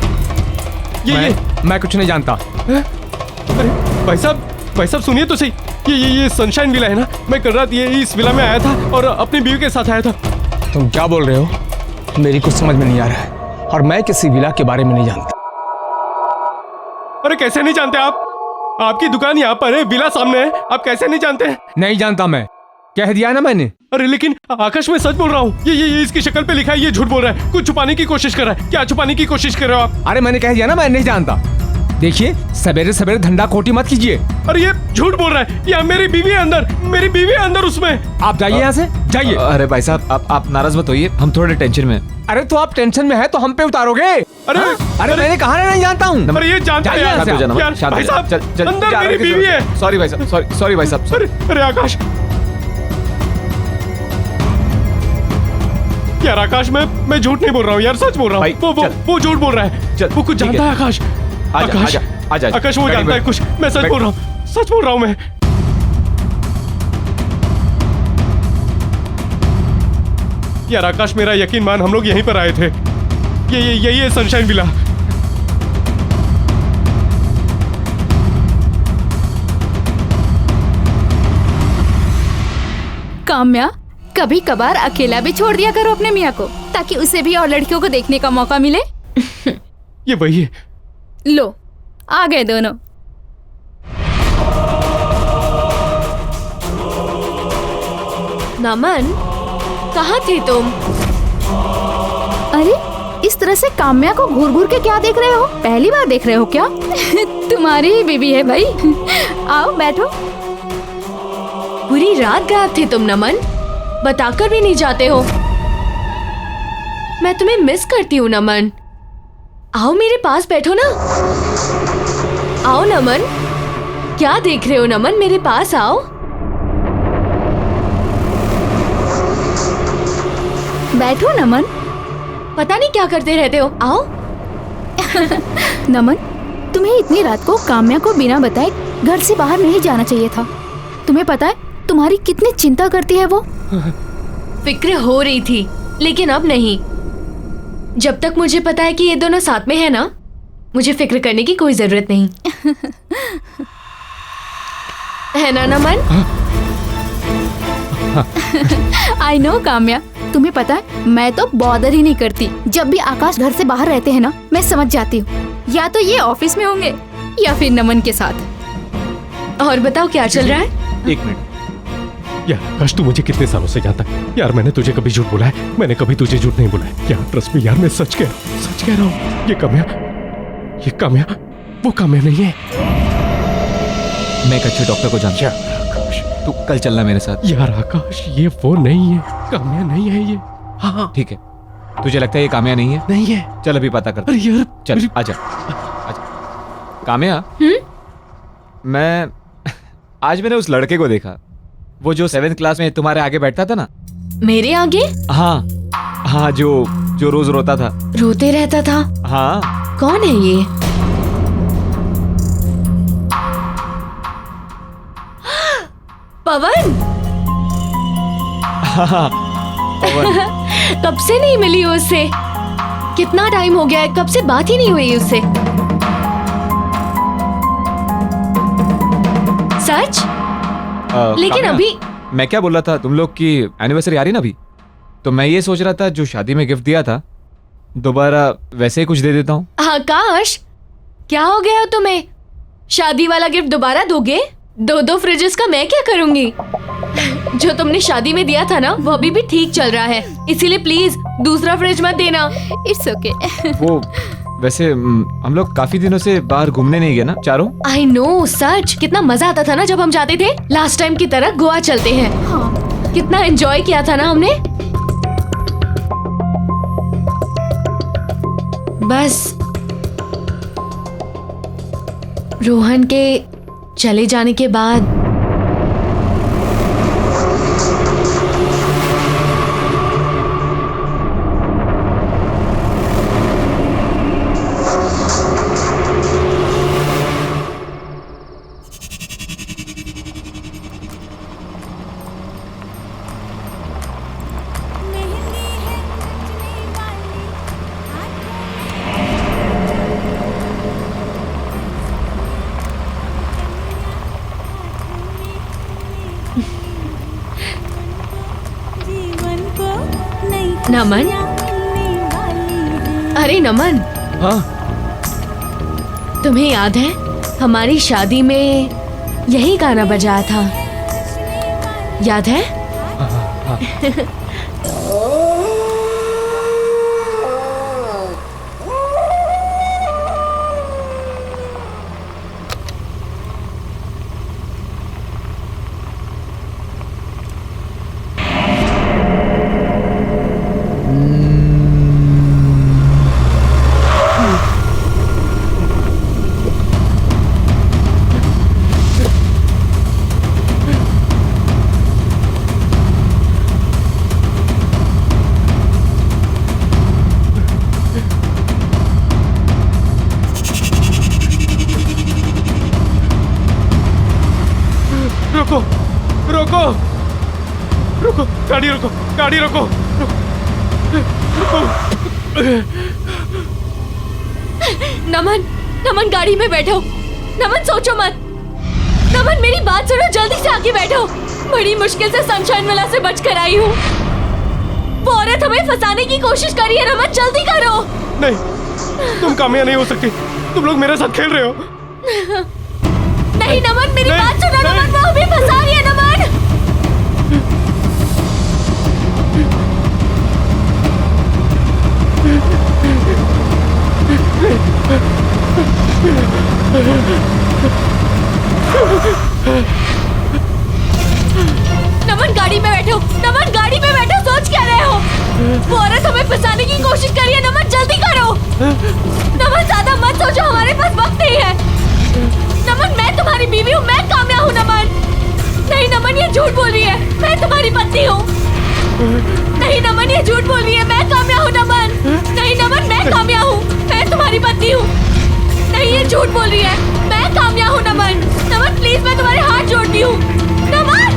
मैं कुछ नहीं जानता। अरे भाई साहब सुनिए तो सही। ये सनशाइन विला है ना? मैं कल रात इस विला में आया था और अपनी बीवी के साथ आया था। तुम क्या बोल रहे हो? मेरी कुछ समझ में नहीं आ रहा है और मैं किसी विला के बारे में नहीं जानता। अरे कैसे नहीं जानते आप? आपकी दुकान यहाँ पर है, विला सामने है, आप कैसे नहीं जानते हैं? नहीं जानता, मैं कह दिया ना मैंने। अरे लेकिन आकाश, मैं सच बोल रहा हूँ। ये इसकी शक्ल पे लिखा है, ये झूठ बोल रहा है। कुछ छुपाने की कोशिश कर रहा है। क्या छुपाने की कोशिश कर रहे हो आप? अरे मैंने कह दिया ना, मैं नहीं जानता। देखिए, सवेरे सवेरे धंधा खोटी मत कीजिए। अरे ये झूठ बोल रहा है। या मेरी बीवी है अंदर उसमें। आप जाइए यहाँ से, जाइए। अरे भाई साहब, आप नाराज मत होइए, हम थोड़े टेंशन में हैं। अरे तो आप टेंशन में है तो हम पे उतारोगे? अरे मैंने कहा ना नहीं जानता हूँ। अरे ये जानता है यार। यार भाई साहब, अंदर मेरी बीवी है। सॉरी भाई साहब, सॉरी भाई साहब। अरे आकाश, यार आकाश, मैं झूठ नहीं बोल रहा हूँ यार, सच बोल रहा भाई, हूँ। चल। वो झूठ बोल रहा है। चल, वो कुछ ठीक जानता है। है आकाश। आजा, आकाश, आजा, आजा। आकाश वो गाड़ी जानता है में कुछ। मैं सच बैठ। बोल रहा हूँ, सच बोल रहा हूँ मैं। यार आकाश, मेरा यकीन मान, हम लोग यहीं पर आए थे। यही है सनशाइन विला। काम्या, कभी कभार अकेला भी छोड़ दिया करो अपने मियाँ को, ताकि उसे भी और लड़कियों को देखने का मौका मिले। ये वही है। लो, आ गए दोनों। नमन, कहाँ थे तुम? अरे, इस तरह से काम्या को घूर घूर के क्या देख रहे हो? पहली बार देख रहे हो क्या? तुम्हारी ही बीवी है भाई। आओ बैठो। पूरी रात गायब थे तुम नमन, बताकर भी नहीं जाते हो। मैं तुम्हें मिस करती हूँ नमन। आओ मेरे पास बैठो ना। आओ नमन। क्या देख रहे हो नमन, मेरे पास आओ। बैठो नमन। पता नहीं क्या करते रहते हो, आओ। नमन, तुम्हें इतनी रात को काम्या को बिना बताए घर से बाहर नहीं जाना चाहिए था। तुम्हें पता है तुम्हारी कितनी चिंता करती है वो? फिक्र हो रही थी, लेकिन अब नहीं। जब तक मुझे पता है कि ये दोनों साथ में है ना, मुझे फिक्र करने की कोई जरूरत नहीं। है ना नमन? आई नो काम्या, तुम्हें पता है मैं तो बॉदर ही नहीं करती। जब भी आकाश घर से बाहर रहते हैं ना, मैं समझ जाती हूँ या तो ये ऑफिस में होंगे या फिर नमन के साथ। और बताओ क्या चल रहा है? एक मिनट। यार आकाश, तू मुझे कितने सालों से जानता है यार। मैंने तुझे कभी झूठ बोला है? मैंने कभी तुझे झूठ नहीं बोला है यार। ट्रस्ट मी यार, मैं सच कह रहा हूँ। ये काम्या वो काम्या नहीं है। मैं एक अच्छे डॉक्टर को जानता हूँ। यार आकाश, तू कल चलना मेरे साथ। यार आकाश, ये वो नहीं है, काम्या नहीं है ये। हाँ ठीक है, तुझे लगता है ये काम्या नहीं है? नहीं है। चल अभी पता करते अरे यार चल, मेरी- आजा आजा। काम्या, मैं आज मैंने उस लड़के को देखा, वो जो 7th क्लास में तुम्हारे आगे बैठता था ना। मेरे आगे? हाँ, जो रोज रोता था। रोते रहता था? हाँ, कौन है ये? पवन। पवन। कब से नहीं मिली हो उससे? कितना टाइम हो गया है, कब से बात ही नहीं हुई उससे। सच? लेकिन काम्या, अभी मैं क्या बोल रहा था, तुम लोग की एनिवर्सरी आ रही ना अभी, तो मैं ये सोच रहा था जो शादी में गिफ्ट दिया था दोबारा वैसे ही कुछ दे देता हूँ। आकाश, क्या हो गया तुम्हें? शादी वाला गिफ्ट दोबारा दोगे? 2 फ्रिजेस का मैं क्या करूंगी? जो तुमने शादी में दिया था ना, वो अभी भी ठीक चल रहा है, इसीलिए प्लीज दूसरा फ्रिज मत देना। It's okay. वो वैसे हम लोग काफी दिनों से बाहर घूमने नहीं गए ना चारों। आई नो, सच कितना मजा आता था ना जब हम जाते थे। लास्ट टाइम की तरह गोवा चलते हैं। हाँ। कितना एंजॉय किया था ना हमने। बस रोहन के चले जाने के बाद नमन। अरे नमन, हाँ तुम्हें याद है हमारी शादी में यही गाना बजाया था? याद है? गाड़ी रोको, गाड़ी रोको। नमन, नमन गाड़ी में बैठो। नमन सोचो मत। नमन मेरी बात सुनो, जल्दी से आके बैठो। बड़ी मुश्किल से सनशाइन विला से बच कर आई हूँ। वो औरत हमें फंसाने की कोशिश कर रही है। नमन जल्दी करो। नहीं, तुम कामयाब नहीं हो सकती। तुम लोग मेरे साथ खेल रहे हो। नहीं नमन, मेरी नहीं, बात सुनो। नहीं। नमन वो हमें फंसा रही है। नमन नमन गाड़ी में बैठो। नमन गाड़ी में बैठो। सोच क्या रहे हो? वो औरत हमें फंसाने की कोशिश कर रही है। नमन जल्दी करो। नमन ज्यादा मत सोचो, हमारे पास वक्त नहीं है। नमन मैं तुम्हारी बीवी हूँ, मैं कामयाब हूँ। नमन नहीं, नमन ये झूठ बोल रही है। मैं तुम्हारी पत्नी हूँ। नहीं नमन ये झूठ बोल रही है। मैं कामयाब हूँ। नमन नहीं, नमन मैं कामयाब हूँ। मैं तुम्हारी पत्नी हूँ। नहीं ये झूठ बोल रही है। मैं कामयाब हूँ। नमन, नमन प्लीज मैं तुम्हारे हाथ जोड़ती हूँ। नमन,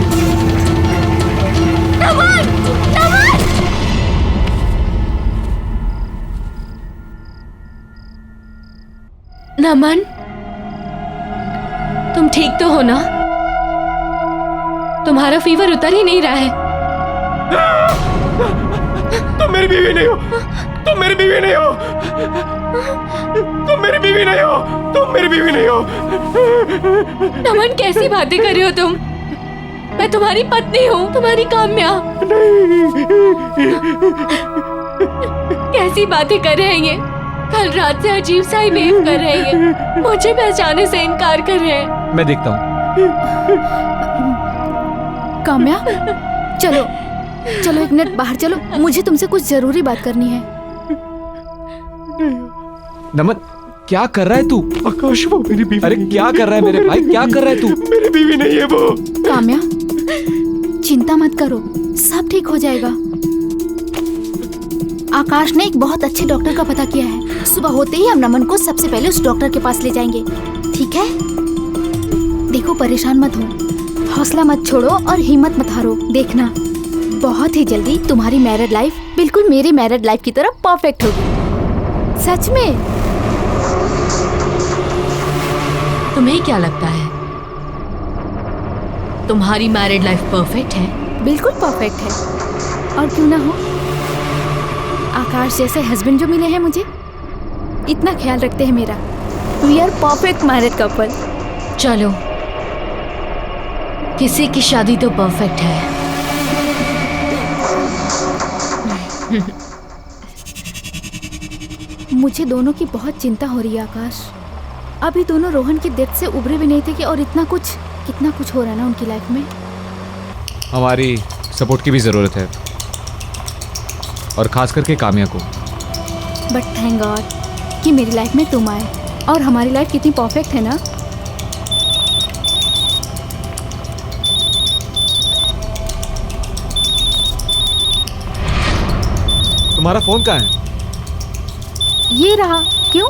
नमन, नमन। नमन तुम ठीक तो हो ना? तुम्हारा फीवर उतर ही नहीं रहा है। तुम मेरी बीवी नहीं हो। तुम मेरी बीवी नहीं हो। तुम मेरी बीवी नहीं हो। तुम मेरी बीवी नहीं हो। नमन कैसी बातें कर रहे हो तुम? मैं तुम्हारी पत्नी हूँ, तुम्हारी काम्या। कैसी बातें कर रहे हैं ये? कल रात से अजीब सा ही बिहेव कर रहे हैं ये। मुझे पहचाने से इनकार कर रहे हैं। मैं देखता हूँ। काम्या चलो चलो, एक मिनट बाहर चलो, मुझे तुमसे कुछ जरूरी बात करनी है। नमन क्या कर रहा है तू? आकाश वो मेरी बीवी। अरे क्या कर रहा है मेरे भाई, क्या कर रहा है तू? मेरी बीवी नहीं है वो। काम्या चिंता मत करो, सब ठीक हो जाएगा। आकाश ने एक बहुत अच्छे डॉक्टर का पता किया है। सुबह होते ही हम नमन को सबसे पहले उस डॉक्टर के पास ले जाएंगे, ठीक है? देखो परेशान मत हो, हौसला मत छोड़ो और हिम्मत मत हारो। देखना बहुत ही जल्दी तुम्हारी मैरिड लाइफ बिल्कुल मेरी मैरिड लाइफ की तरह परफेक्ट होगी। सच में। तुम्हें क्या लगता है तुम्हारी मैरिड लाइफ परफेक्ट है? बिल्कुल परफेक्ट है, और क्यों ना हो। आकाश जैसे हस्बैंड जो मिले हैं मुझे, इतना ख्याल रखते हैं मेरा। We are perfect married couple. चलो किसी की शादी तो परफेक्ट है। मुझे दोनों की बहुत चिंता हो रही है आकाश। अभी दोनों रोहन की डेथ से उभरे भी नहीं थे कि और कितना कुछ हो रहा है ना उनकी लाइफ में। हमारी सपोर्ट की भी ज़रूरत है, और खास करके काम्या को। बट थैंक गॉड कि मेरी लाइफ में तुम आए, और हमारी लाइफ कितनी परफेक्ट है ना। तुम्हारा फोन कहाँ है? ये रहा। क्यों?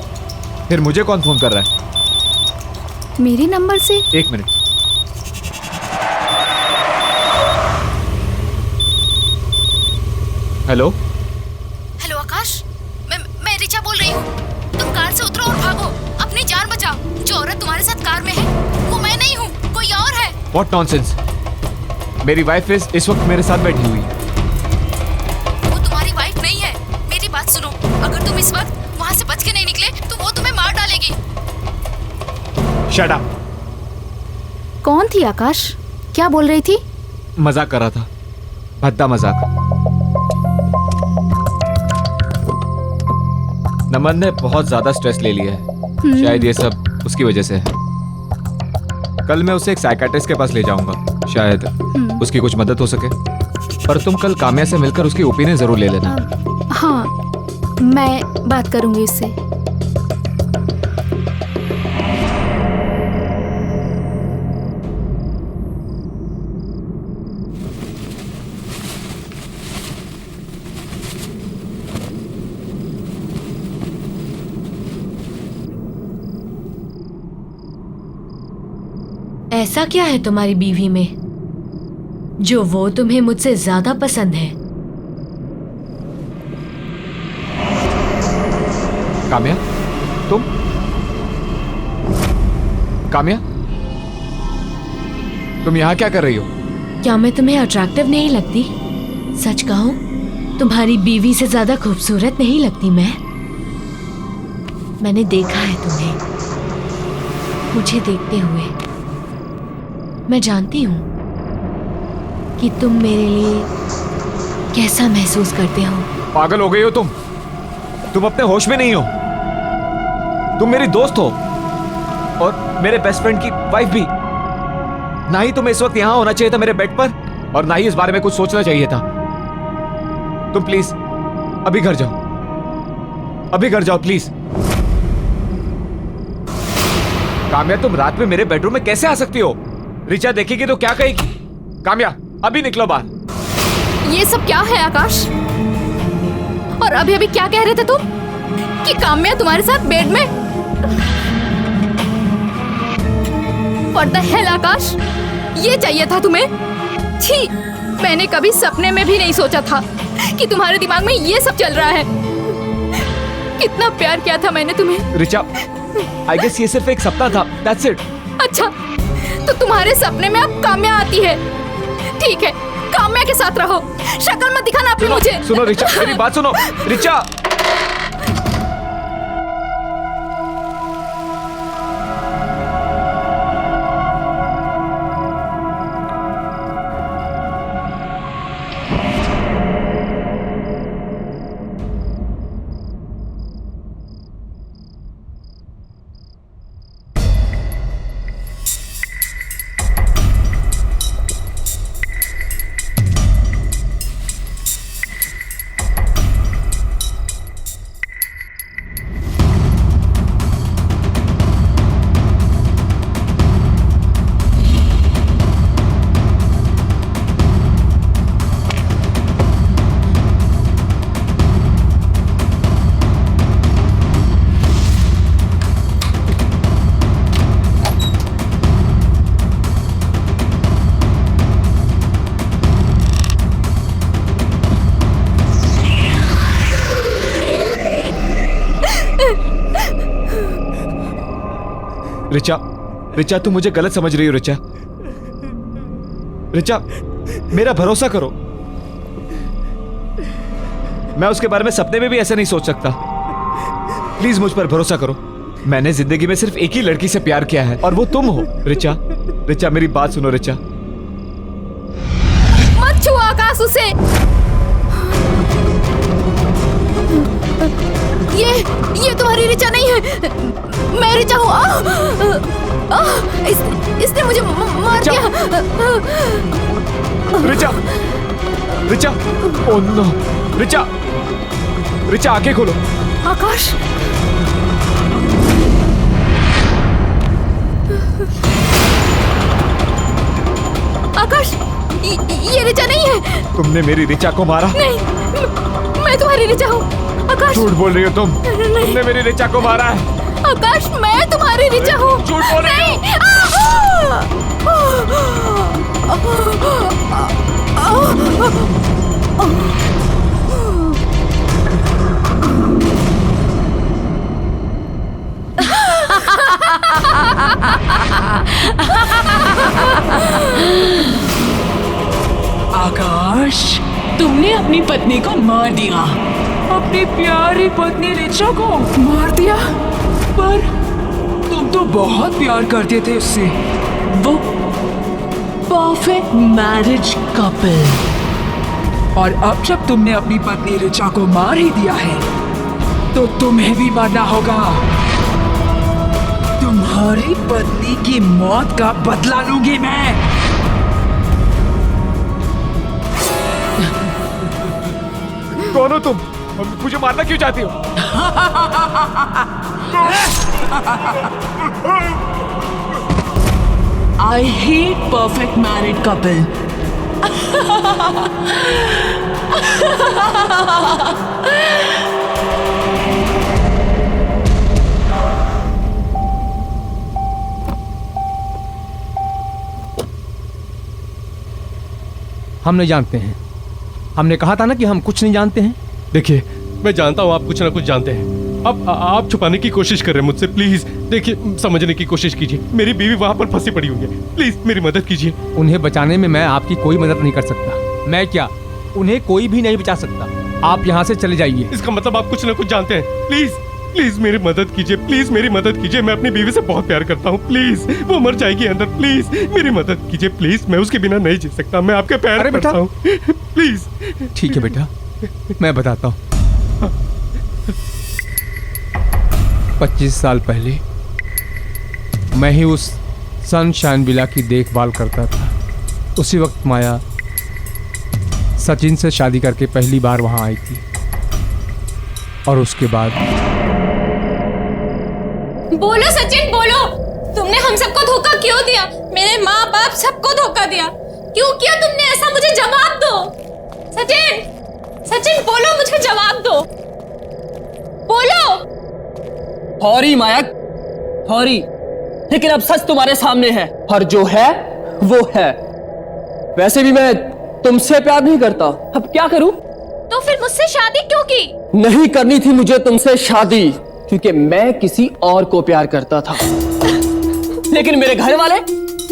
फिर मुझे कौन फोन कर रहा है? मेरे नंबर से। एक मिनट। हेलो हेलो आकाश, मैं रिचा बोल रही हूँ। तुम कार से उतरो और भागो, अपनी जान बचाओ। जो औरत तुम्हारे साथ कार में है वो मैं नहीं हूँ, कोई और है। What nonsense. मेरी वाइफ इस वक्त मेरे साथ बैठी हुई है। वो तुम्हारी वाइफ नहीं है। मेरी बात सुनो, अगर तुम इस वक्त वहाँ से बच के नहीं निकले तो वो तुम्हें मार डालेगी। Shut up. कौन थी आकाश? क्या बोल रही थी? मजाक कर रहा था, भद्दा मजाक। नमन ने बहुत ज्यादा स्ट्रेस ले लिया है, शायद ये सब उसकी वजह से है। कल मैं उसे एक साइकियाट्रिस्ट के पास ले जाऊंगा, शायद उसकी कुछ मदद हो सके। पर तुम कल काम्या से मिलकर उसकी ओपिनियन जरूर ले लेना। हाँ, मैं बात करूंगी इससे। ऐसा क्या है तुम्हारी बीवी में जो वो तुम्हें मुझसे ज्यादा पसंद है। काम्या, तुम? काम्या, तुम यहाँ क्या कर रही हो? क्या मैं तुम्हें अट्रैक्टिव नहीं लगती? सच कहूं, तुम्हारी बीवी से ज्यादा खूबसूरत नहीं लगती मैंने देखा है तुम्हें, मुझे देखते हुए। मैं जानती हूं कि तुम मेरे लिए कैसा महसूस करते हो। पागल हो गई हो तुम? तुम अपने होश में नहीं हो। तुम मेरी दोस्त हो और मेरे बेस्ट फ्रेंड की वाइफ भी। ना ही तुम्हें इस वक्त यहां होना चाहिए था मेरे बेड पर, और ना ही इस बारे में कुछ सोचना चाहिए था। तुम प्लीज अभी घर जाओ, अभी घर जाओ प्लीज। काम्या, तुम रात में मेरे बेडरूम में कैसे आ सकती हो? रिचा देखेगी तो क्या कहेगी? काम्या, अभी निकलो बाहर। ये सब क्या है आकाश? और अभी अभी क्या कह रहे थे तुम कि काम्या तुम्हारे साथ बेड में? What the hell आकाश, ये चाहिए था तुम्हें? छी, मैंने कभी सपने में भी नहीं सोचा था कि तुम्हारे दिमाग में ये सब चल रहा है। कितना प्यार किया था मैंने तुम्हें। रिचा, I guess ये सिर्फ एक सपना था, that's it। अच्छा, तो तुम्हारे सपने में अब काम्या आती है। ठीक है, काम्या के साथ रहो, शक्ल मत दिखाना अपनी मुझे। सुनो रिचा, मेरी बात सुनो। रिचा, रिचा, रिचा, तुम मुझे गलत समझ रही हो। रिचा, रिचा, मेरा भरोसा करो। मैं उसके बारे में सपने में भी ऐसा नहीं सोच सकता। प्लीज मुझ पर भरोसा करो। मैंने जिंदगी में सिर्फ एक ही लड़की से प्यार किया है और वो तुम हो। रिचा, रिचा, मेरी बात सुनो। रिचा, मत छुओ आकाश उसे। ये तुम्हारी रिचा नहीं है, मैं रिचा हूँ। इसने मुझे मार दिया। Richa, Richa, oh no. रिचा, रिचा, आंखें खोलो। आकाश, आकाश, ये रिचा नहीं है। तुमने मेरी रिचा को मारा? नहीं, मैं तुम्हारी रिचा हूँ। आकाश, झूठ बोल रही हो तुम। तुमने मेरी रिचा को मारा है। आकाश, मैं तुम्हारी रिचा हूँ। झूठ बोल रही हो। आकाश, तुमने अपनी पत्नी को मार दिया। अपनी प्यारी पत्नी रिचा को मार दिया? पर तुम तो बहुत प्यार करते थे उससे। वो परफेक्ट मैरिज कपल। और अब जब तुमने अपनी पत्नी रिचा को मार ही दिया है तो तुम्हें भी मरना होगा। तुम्हारी पत्नी की मौत का बदला लूंगी मैं। कौन हो तुम? मुझे मारना क्यों चाहती हो? I hate perfect married couple. हम नहीं जानते हैं। हमने कहा था ना कि हम कुछ नहीं जानते हैं। देखिए, मैं जानता हूँ आप कुछ ना कुछ जानते हैं। अब आप छुपाने की कोशिश कर रहे हैं मुझसे। प्लीज देखिए, समझने की कोशिश कीजिए। मेरी बीवी वहां पर फंसी पड़ी हुई है। प्लीज मेरी मदद कीजिए। उन्हें बचाने में मैं आपकी कोई मदद नहीं कर सकता। मैं क्या, उन्हें कोई भी नहीं बचा सकता। आप यहाँ से चले जाइए। इसका मतलब आप कुछ ना कुछ जानते हैं। प्लीज प्लीज मेरी मदद कीजिए। प्लीज मेरी मदद कीजिए। मैं अपनी बीवी से बहुत प्यार करता हूँ। प्लीज, वो मर जाएगी अंदर। प्लीज मेरी मदद कीजिए। प्लीज, मैं उसके बिना नहीं जी सकता। मैं आपके पैर पड़ता हूँ। प्लीज। ठीक है बेटा, मैं बताता हूँ। 25 साल पहले मैं ही उस सनशाइन विला की देखभाल करता था। उसी वक्त माया सचिन से शादी करके पहली बार वहां आई थी। और उसके बाद बोलो सचिन, बोलो, तुमने हम सबको धोखा क्यों दिया? मेरे माँ बाप सबको धोखा दिया। क्यों किया तुमने ऐसा? मुझे जवाब दो सचिन। सचिन बोलो, मुझे जवाब दो, बोलो। थोड़ी माया, थोड़ी, लेकिन अब सच तुम्हारे सामने है और जो है वो है। वैसे भी मैं तुमसे प्यार नहीं करता, अब क्या करूं? तो फिर मुझसे शादी क्यों की? नहीं करनी थी मुझे तुमसे शादी, क्योंकि मैं किसी और को प्यार करता था। लेकिन मेरे घर वाले,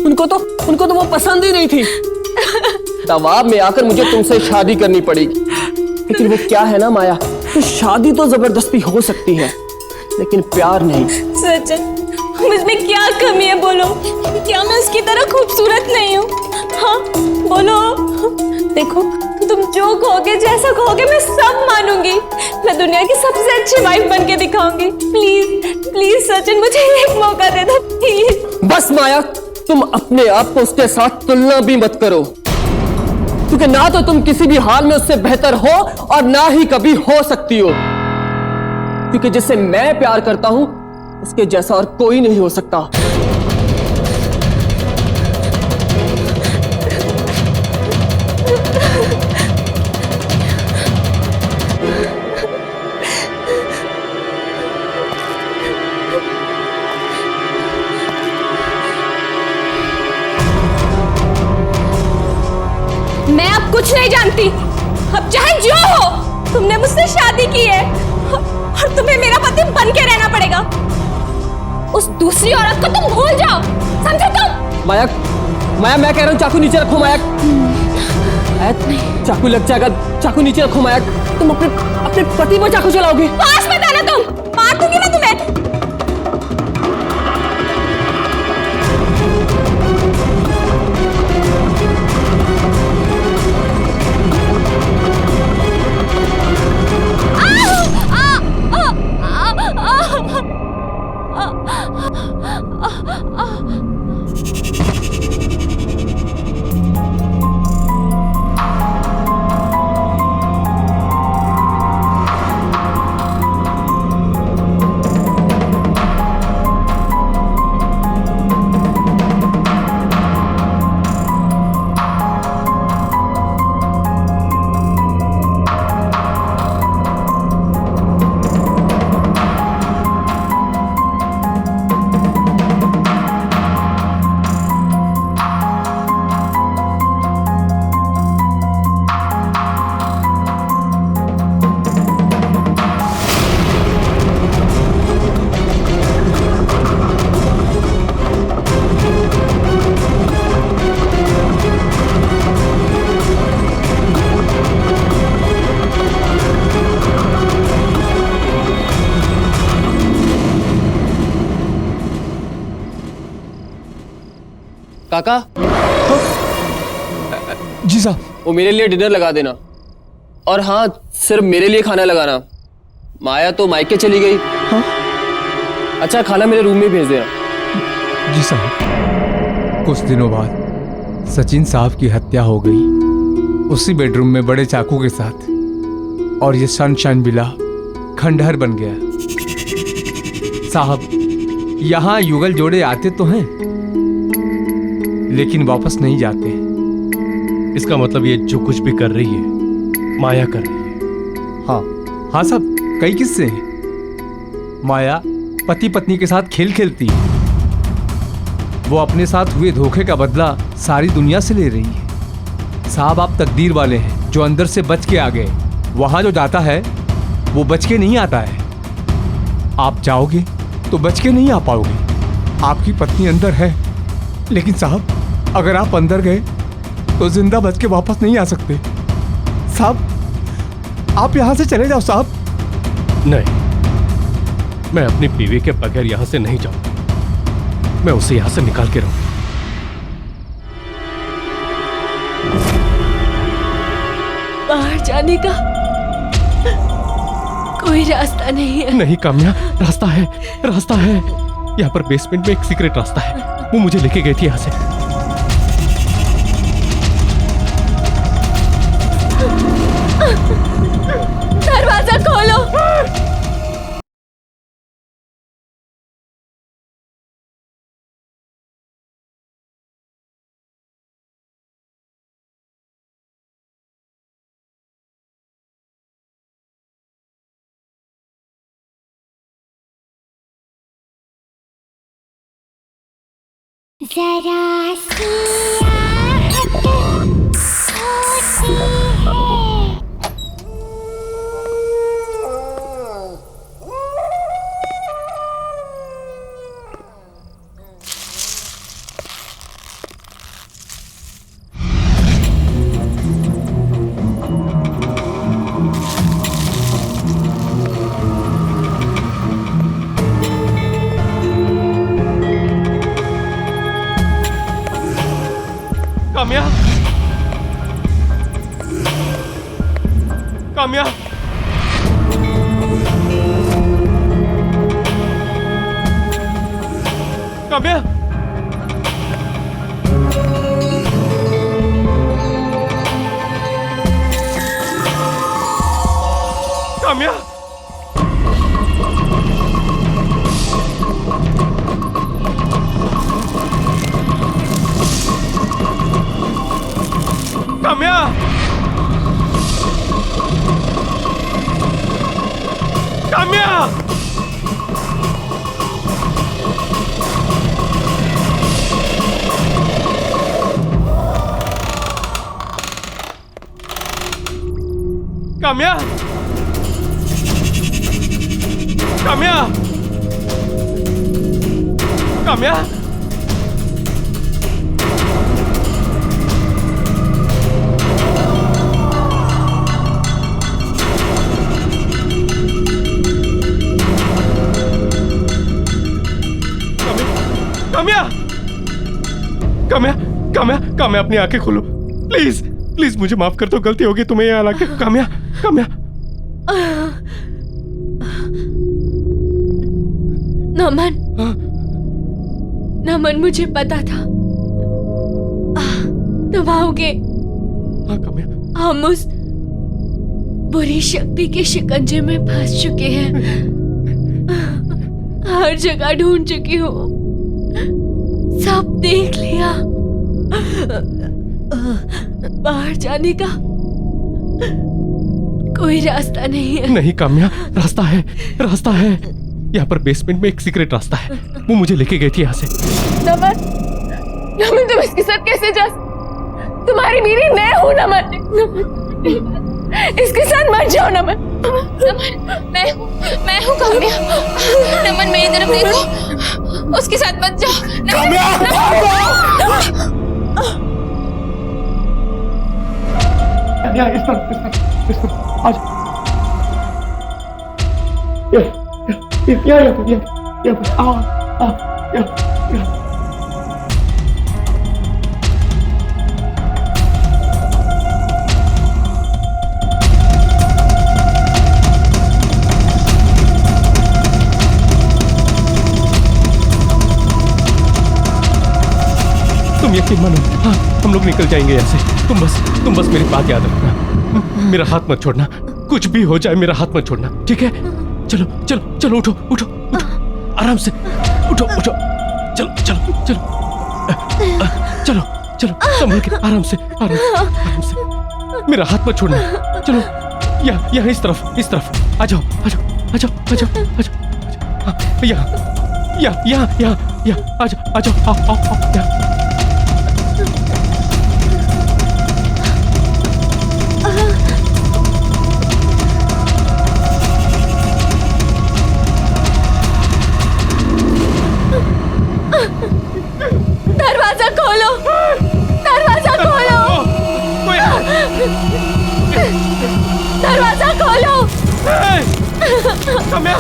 उनको तो वो पसंद ही नहीं थी। दबाव में आकर मुझे तुमसे शादी करनी पड़ेगी। लेकिन वो क्या है ना माया, तो शादी तो जबरदस्ती हो सकती है, लेकिन प्यार नहीं। सचिन, मुझमें क्या कमी है बोलो? क्या मैं उसकी तरह खूबसूरत नहीं हूँ? हाँ बोलो। देखो, तुम जो कहोगे, जैसा कहोगे, मैं सब मानूंगी। मैं दुनिया की सबसे अच्छी वाइफ बन के दिखाऊंगी। प्लीज प्लीज सचिन, मुझे एक मौका दे दो प्लीज। बस माया, तुम अपने आप को उसके साथ तुलना भी मत करो, क्योंकि ना तो तुम किसी भी हाल में उससे बेहतर हो और ना ही कभी हो सकती हो। क्योंकि जिससे मैं प्यार करता हूं, उसके जैसा और कोई नहीं हो सकता। मैं अब कुछ नहीं जानती। अब चाहे जो हो, तुमने मुझसे शादी की है और तुम्हें मेरा पति बन के रहना पड़ेगा। उस दूसरी औरत को तुम भूल जाओ, समझे तुम? माया, माया, मैं कह रहा हूँ चाकू नीचे रखो माया। चाकू लग जाएगा, चाकू नीचे रखो माया। तुम अपने पति पर चाकू चलाओगे? पास मत आना, तुम मार दूंगी मैं तुम्हें। काका, जी साहब। वो मेरे लिए डिनर लगा देना, और हाँ, सिर्फ मेरे लिए खाना लगाना। माया तो मायके चली गई। हाँ? अच्छा, खाना मेरे रूम में भेज देना। जी साहब। कुछ दिनों बाद सचिन साहब की हत्या हो गई, उसी बेडरूम में बड़े चाकू के साथ, और ये सनशाइन विला खंडहर बन गया। साहब, यहाँ युगल जोड़े आते तो हैं, लेकिन वापस नहीं जाते। इसका मतलब ये जो कुछ भी कर रही है, माया कर रही है। हाँ हाँ साहब, कई किस्से हैं। माया पति पत्नी के साथ खेल खेलती है। वो अपने साथ हुए धोखे का बदला सारी दुनिया से ले रही है। साहब आप तकदीर वाले हैं जो अंदर से बच के आ गए। वहां जो जाता है वो बच के नहीं आता है। आप जाओगे तो बच के नहीं आ पाओगे। आपकी पत्नी अंदर है, लेकिन साहब अगर आप अंदर गए तो जिंदा बच के वापस नहीं आ सकते। साहब आप यहां से चले जाओ साहब। नहीं, मैं अपनी बीवी के बगैर यहां से नहीं जाऊं। मैं उसे यहां से निकाल के रहूं। बाहर जाने का कोई रास्ता नहीं है। नहीं काम्या, रास्ता है, रास्ता है। यहाँ पर बेसमेंट में एक सीक्रेट रास्ता है, वो मुझे लेके गई थी यहाँ से। दरवाजा खोलो। जरा सी आहट होती है। काम्या, काम्या, काम्या, काम्या, काम्या, काम्या, काम्या, काम्या, काम्या, काम्या, काम्या, काम्या, काम्या, अपनी आंखें खोलो प्लीज, प्लीज मुझे माफ कर दो, गलती होगी तुम्हें यहाँ लाके। काम्या, काम्या, नमन, नमन मुझे पता था तुम आओगे। हाँ काम्या, हम उस बुरी शक्ति के शिकंजे में फंस चुके हैं। हर जगह ढूंढ चुकी हूँ, सब देख लिया। बाहर जाने का कोई रास्ता नहीं है। नहीं काम्या, रास्ता है, रास्ता है। यहाँ पर बेसमेंट में एक सीक्रेट रास्ता है, वो मुझे लेके गई थी यहाँ से। नमन, नमन तुम इसके साथ कैसे जा? तुम्हारी बीवी मैं हूँ नमन। इसके साथ मत जाओ नमन। नमन, मैं हूँ काम्या। नमन मेरी तरफ देखो, उसके साथ मत जाओ। तुम यकीन मानो, हाँ हम लोग निकल जाएंगे यहाँ से। तुम बस मेरी बात याद रखना, मेरा हाथ मत छोड़ना। कुछ भी हो जाए मेरा हाथ मत छोड़ना, ठीक है? चलो चलो चलो, उठो उठो उठो, आराम से उठो उठो, चलो चलो चलो चलो चलो, संभल के, आराम से आराम से आराम से। मेरा हाथ मत छोड़ना। चलो यहाँ इस तरफ आ जाओ आ जाओ आ जाओ आ जाओ आ जाओ, यहाँ आ जाओ आ जाओ, आओ आओ आओ, यहाँ। काम्या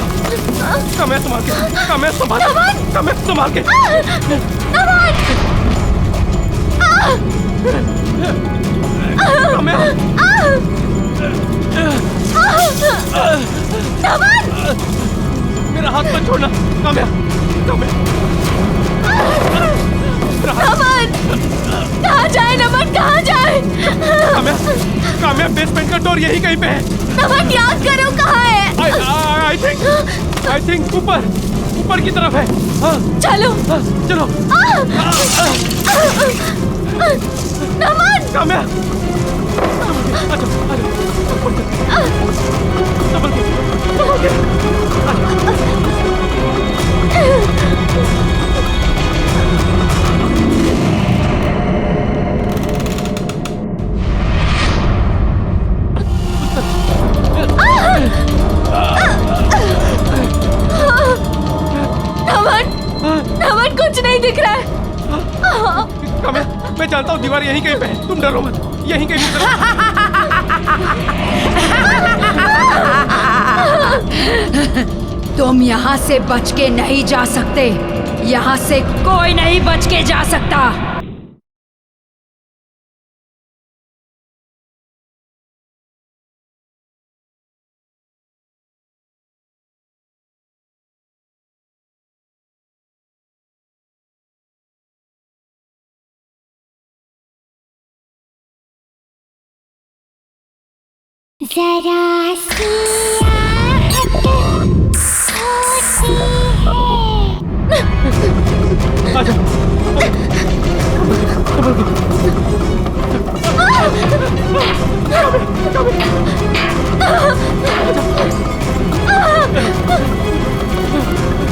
काम्या संभाल के, काम्या संभाल, काम्या संभाल के। काम्या मेरा हाथ मत छोड़ना काम्या, काम्या नमन, कहाँ जाए नमन, कहाँ जाए? काम्या, काम्या बेसमेंट का डोर यही कहीं पे है। नमन याद करो कहाँ है? आई थिंक ऊपर की तरफ है। हाँ, चलो चलो। नमन, काम्या आजा, संभल के, संभल के। नमन कुछ नहीं दिख रहा है। काम्या मैं जानता हूँ दीवार यहीं कहीं पे है, तुम डरो मत, यहीं कहीं पे। तुम यहाँ से बच के नहीं जा सकते, यहाँ से कोई नहीं बच के जा सकता। जरा सी आहट होती है। आजा,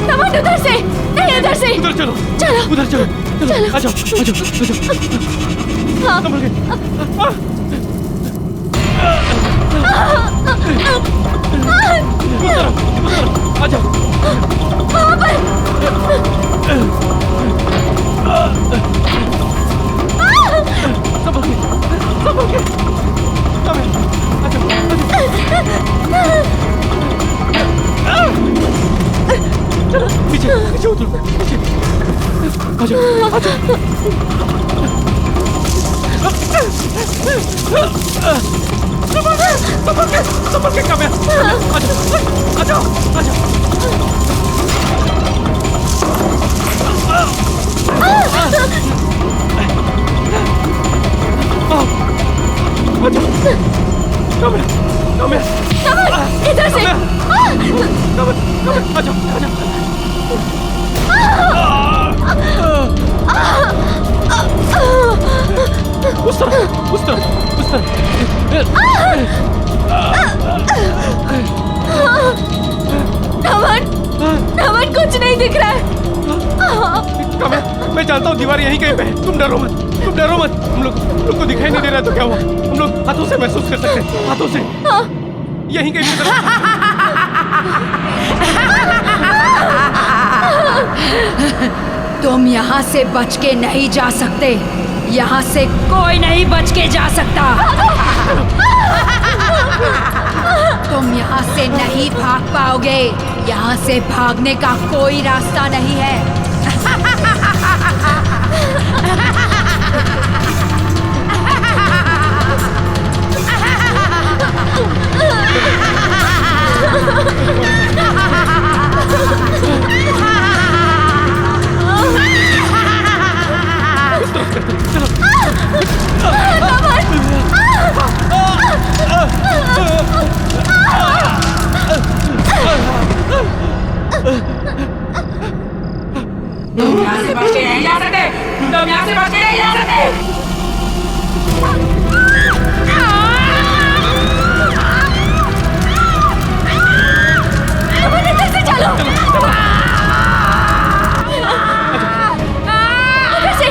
नमन उधर से नहीं, उधर से। उधर चलो, चलो उधर चलो, चलो, आजा, आजा, हाँ। संभल के। उधर, आजा। वहाँ पर। संभल के, संभल के। चलो, नीचे, नीचे उतरो, नीचे। आजा, आजा। संभल के काम्या, आजा, आजा, काम्या, काम्या, इधर से। आजा, आजा। उस तरफ, उस तरफ, उस तरफ। नमन कुछ नहीं दिख रहा है। काम्या मैं जानता हूँ दीवार यहीं कहीं पे है, तुम डरो मत, तुम डरो मत। हम लोग को दिखाई नहीं दे रहा तो क्या हुआ, हम लोग हाथों से महसूस कर सकते हैं, हाथों से। यहीं कहीं पे। तुम यहाँ से बच के नहीं जा सकते, यहाँ से कोई नहीं बच के जा सकता। तुम यहाँ से नहीं भाग पाओगे, यहाँ से भागने का कोई रास्ता नहीं है। तुम यहाँ से बच के नहीं जा सकते, तुम यहाँ से बच के नहीं जा सकते। इधर से चलो। इधर से।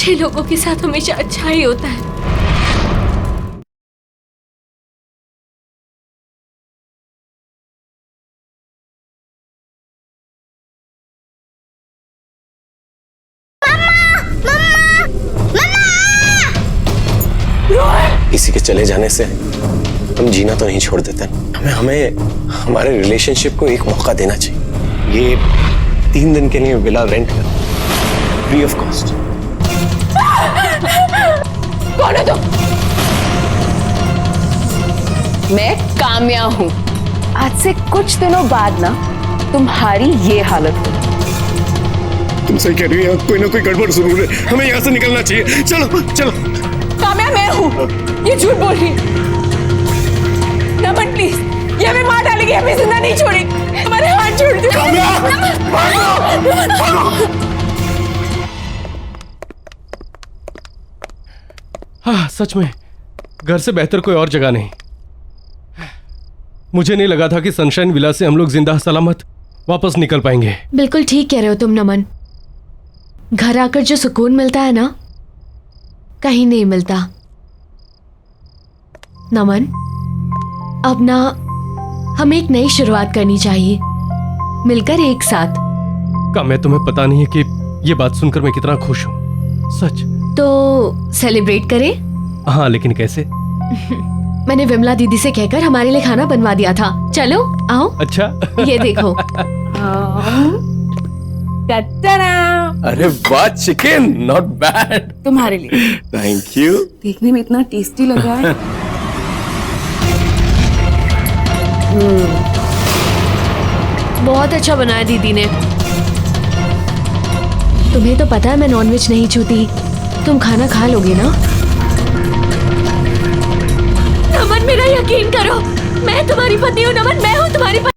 अच्छे लोगों के साथ हमेशा अच्छा ही होता है। किसी के चले जाने से हम जीना तो नहीं छोड़ देते। हमें हमारे रिलेशनशिप को एक मौका देना चाहिए। ये 3 दिन के लिए विला रेंट कर, फ्री ऑफ कॉस्ट। कौन है तुम? मैं काम्या हूँ। आज से कुछ दिनों बाद ना तुम्हारी ये हालत हो। तुम सही कह रही हो, कोई ना कोई गड़बड़ जरूर है। हमें यहाँ से निकलना चाहिए। चलो चलो। काम्या मैं हूँ, ये झूठ बोल रही है। नमन प्लीज, ये हमें मार डालेगी, हमें जिंदा नहीं छोड़ेगी। हमारे हाथ छोड़ दो। हाँ, सच में घर से बेहतर कोई और जगह नहीं। मुझे नहीं लगा था कि सनशाइन विला से हम लोग जिंदा सलामत वापस निकल पाएंगे। बिल्कुल ठीक कह रहे हो तुम नमन। घर आकर जो सुकून मिलता है ना, कहीं नहीं मिलता। नमन, अब ना हमें एक नई शुरुआत करनी चाहिए, मिलकर एक साथ। काम्या, तुम्हें पता नहीं है कि ये बात सुनकर मैं कितना खुश हूँ। सच। तो सेलिब्रेट करें? हाँ, लेकिन कैसे? मैंने विमला दीदी से कहकर हमारे लिए खाना बनवा दिया था। चलो आओ। अच्छा। ये देखो। अरे वाह, चिकन नॉट बैड। तुम्हारे लिए। Thank you. देखने में इतना टेस्टी लग रहा है। बहुत अच्छा बनाया दीदी ने। तुम्हें तो पता है मैं नॉनवेज नहीं छूती। तुम खाना खा लोगे ना? नमन, मेरा यकीन करो, मैं तुम्हारी पत्नी हूँ। नमन, मैं हूँ तुम्हारी पत्नी।